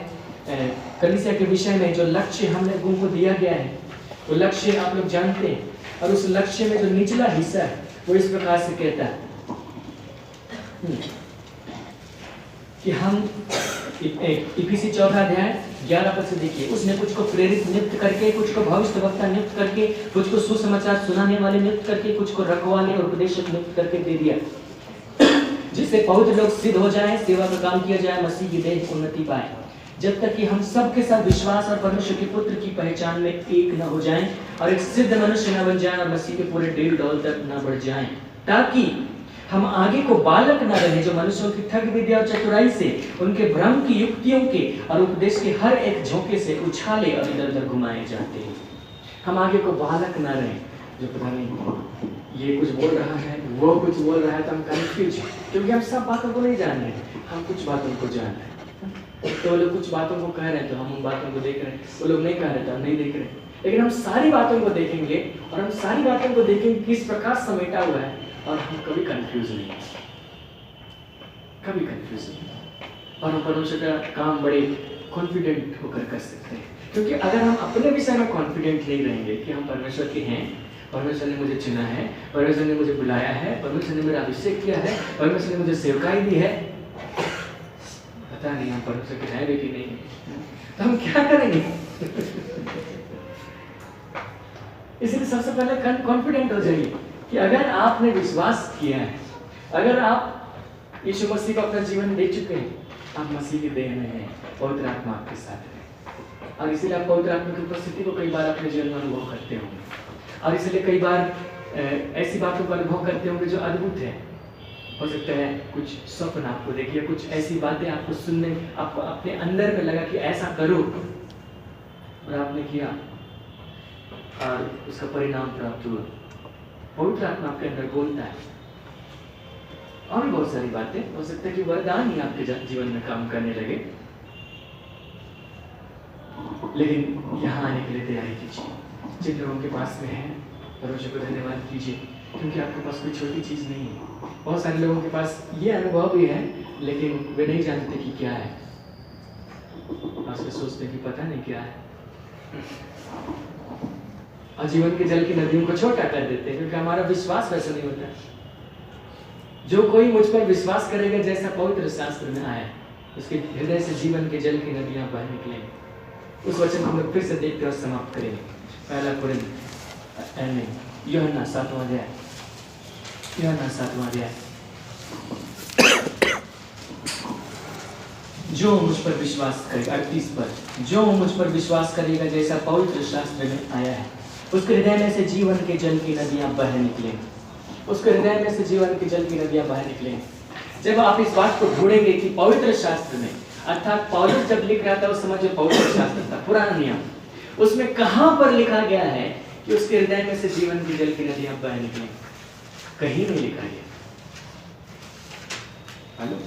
कलीसिया के विषय में, जो लक्ष्य हम लोगों को दिया गया है, वो लक्ष्य आप लोग जानते हैं। और उस लक्ष्य में जो निचला हिस्सा है वो इस प्रकार से कहता है कि हम इफिसी 4 अध्याय 11 पद से देखिए, उसने कुछ को प्रेरित नियुक्त करके, कुछ को भविष्यवक्ता नियुक्त करके, कुछ को सुसमाचार सुनाने वाले नियुक्त करके, कुछ को रखवाले और उपदेशक नियुक्त करके दे दिया, जिससे पवित्र लोग सिद्ध हो जाएं, सेवा का काम किया जाए, मसीह की देह उन्नति पाए, जब तक कि हम सबके साथ विश्वास और परमेश्वर के पुत्र की पहचान में एक न हो जाएं और एक सिद्ध मनुष्य न बन जाएं और मसीह के पूरे डेढ़ डॉल तक न बढ़ जाएं, ताकि हम आगे को बालक न रहे जो मनुष्यों की ठग विद्या और चतुराई से, उनके भ्रम की युक्तियों के और उपदेश के हर एक झोंके से उछाले और इधर उधर घुमाए जाते हैं। हम आगे को बालक न रहे जो पता नहीं ये कुछ बोल रहा है, वो कुछ बोल रहा है, तो हम कंफ्यूज, क्योंकि हम सब बातों को नहीं जान रहे, हम कुछ बातों को जान रहे हैं। तो वो लोग कुछ बातों को कह रहे हैं तो हम उन बातों को देख रहे हैं, वो लोग नहीं कह रहे तो हम नहीं देख रहे, लेकिन हम सारी बातों को देखेंगे और हम सारी बातों को देखेंगे किस प्रकार समेटा हुआ है, और हम कभी कंफ्यूज नहीं, कभी कंफ्यूज नहीं। और हम परमेश्वर का काम बड़े कॉन्फिडेंट होकर कर सकते हैं। क्योंकि अगर हम अपने विषय में कॉन्फिडेंट नहीं रहेंगे कि हम परमेश्वर के हैं, परमेश्वर ने मुझे चुना है, परमेश्वर ने मुझे बुलाया है, परमेश्वर ने मेरा अभिषेक किया है, परमेश्वर ने मुझे सेवकाई दी है, पता नहीं हम परमेश्वर के हैं भी कि नहीं, तो हम क्या करेंगे? इसलिए सबसे पहले कॉन्फिडेंट हो जाइए कि अगर आपने विश्वास किया है, अगर आप यीशु मसीह को अपना जीवन दे चुके हैं, आप मसीह की देह में हैं, पवित्र आत्मा आपके साथ है। और इसीलिए आप पवित्र आत्मा की उपस्थिति को कई बार अपने जीवन में अनुभव करते होंगे, और इसलिए कई बार ऐसी बातों का अनुभव करते होंगे जो अद्भुत है। हो सकता है कुछ स्वप्न आपको देखिए, कुछ ऐसी बातें आपको सुनने, आपको अपने अंदर में लगा कि ऐसा करो, और आपने किया और उसका परिणाम प्राप्त हुआ। पवित्र आत्मा आपके अंदर बोलता है। और भी बहुत सारी बातें हो सकता है कि वरदान ही आपके जीवन में काम करने लगे, लेकिन यहाँ आने के लिए तैयारी कीजिए। जिन लोगों के पास में है, परमेश्वर को धन्यवाद कीजिए, क्योंकि आपके पास कोई छोटी चीज़ नहीं है। बहुत सारे लोगों के पास ये अनुभव भी है, लेकिन वे नहीं जानते कि क्या है, और वे सोचते कि पता नहीं क्या है, और जीवन के जल की नदियों को छोटा कर देते हैं, क्योंकि हमारा विश्वास वैसा नहीं होता। जो कोई मुझ पर विश्वास करेगा, जैसा पवित्र शास्त्र में आया, उसके हृदय से जीवन के जल की नदियां बह निकलेंगी। उस वचन को हम लोग फिर से देखते और समाप्त करेंगे। पहला कुरिन्थ यूहन्ना 7वां अध्याय, यूहन्ना 7वां अध्याय। जो मुझ पर विश्वास करेगा, 38 पर, जो मुझ पर विश्वास करेगा जैसा पवित्र शास्त्र में आया है, उसके हृदय में से जीवन के जल की नदियां बह निकलेंगी। उसके हृदय में से जीवन के जल की नदियां बह निकलेंगी। जब आप इस बात को ढूंढेंगे कि पवित्र शास्त्र में, अर्थात पौलुस जब लिख रहा था उस समय जो पवित्र शास्त्र था, पुराना नियम, उसमें कहां पर लिखा गया है कि उसके हृदय में से जीवन की जल की नदियां बह निकलेंगी? कहीं नहीं लिखा गया। हेलो,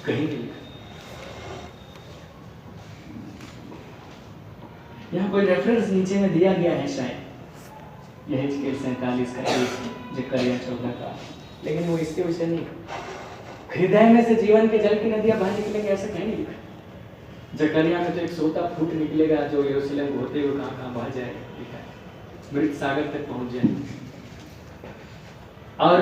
कहीं नहीं लिखा। यहाँ कोई रेफरेंस नीचे में दिया गया है शायद, यह 47 का 1, जकरिया 14 का, लेकिन वो इसके विषय नहीं। हृदय में से जीवन के जल की नदियां बह निकलेंगे, ऐसा कहीं नहीं लिखा। जकरिया में तो एक सोता फूट निकलेगा जो यरूशलेम को होते हुए कहाँ बह जाएगा, लिखा है, मृत सागर तक पहुंच जाए। और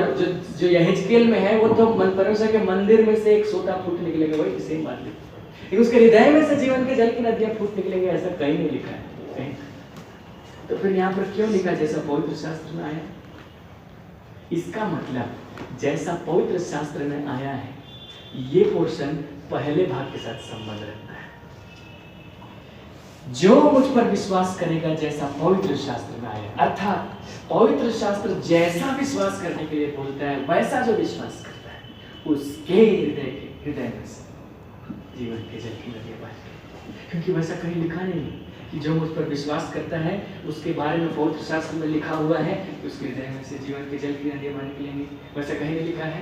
जो यहेजकेल में है, वो तो परमेश्वर के मंदिर में से एक सोता फूट निकलेगा, वही सेम बात लिखी। लेकिन उसके हृदय में से जीवन के जल की नदियां फूट निकलेंगे, ऐसा कहीं नहीं लिखा है कहीं। तो फिर यहाँ पर क्यों लिखा जैसा पवित्र शास्त्र में आया? इसका मतलब जैसा पवित्र शास्त्र में आया है, ये पोर्शन पहले भाग के साथ संबंध रखता है। जो मुझ पर विश्वास करेगा जैसा पवित्र शास्त्र में आया, अर्थात पवित्र शास्त्र जैसा विश्वास करने के लिए बोलता है, वैसा जो विश्वास करता है, उसके हृदय में से जीवन के जल की नदियां बहती। क्योंकि वैसा कहीं लिखा नहीं कि जो मुझ पर विश्वास करता है उसके बारे में पवित्र शास्त्र में लिखा हुआ है कि उसके हृदय में से जीवन के जल की नदियां बह निकलेंगी, वैसा कहीं नहीं लिखा है।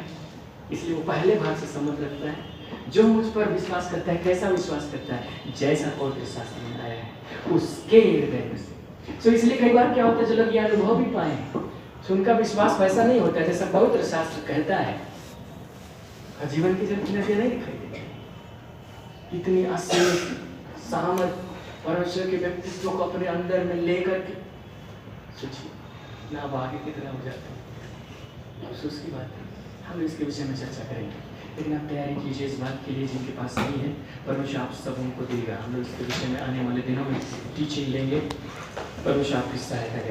इसलिए वो पहले भाग से संबंध रखता है। जो मुझ पर विश्वास करता है, कैसा विश्वास करता है? जैसा पवित्र शास्त्र में आया है, उसके हृदय में से। तो इसलिए कई बार क्या होता है, जो लोग ये अनुभव भी पाए, तो उनका विश्वास वैसा नहीं होता जैसा पवित्र शास्त्र कहता है, और जीवन की जल की नदियां नहीं दिखाई देती। इतनी असीमित सामर्थ परमेश्वर के व्यक्तित्व को अपने अंदर में लेकर के सोचिए ना, अब आगे की तरह हो जाता है। अफसोस की बात है, हम इसके विषय में चर्चा करेंगे, लेकिन आप तैयारी कीजिए इस बात के लिए जिनके पास नहीं है, परमेश्वर आप सबों को देगा। हम लोग इसके विषय में आने वाले दिनों में टीचिंग लेंगे, परमेश्वर आपकी सहायता करेगा।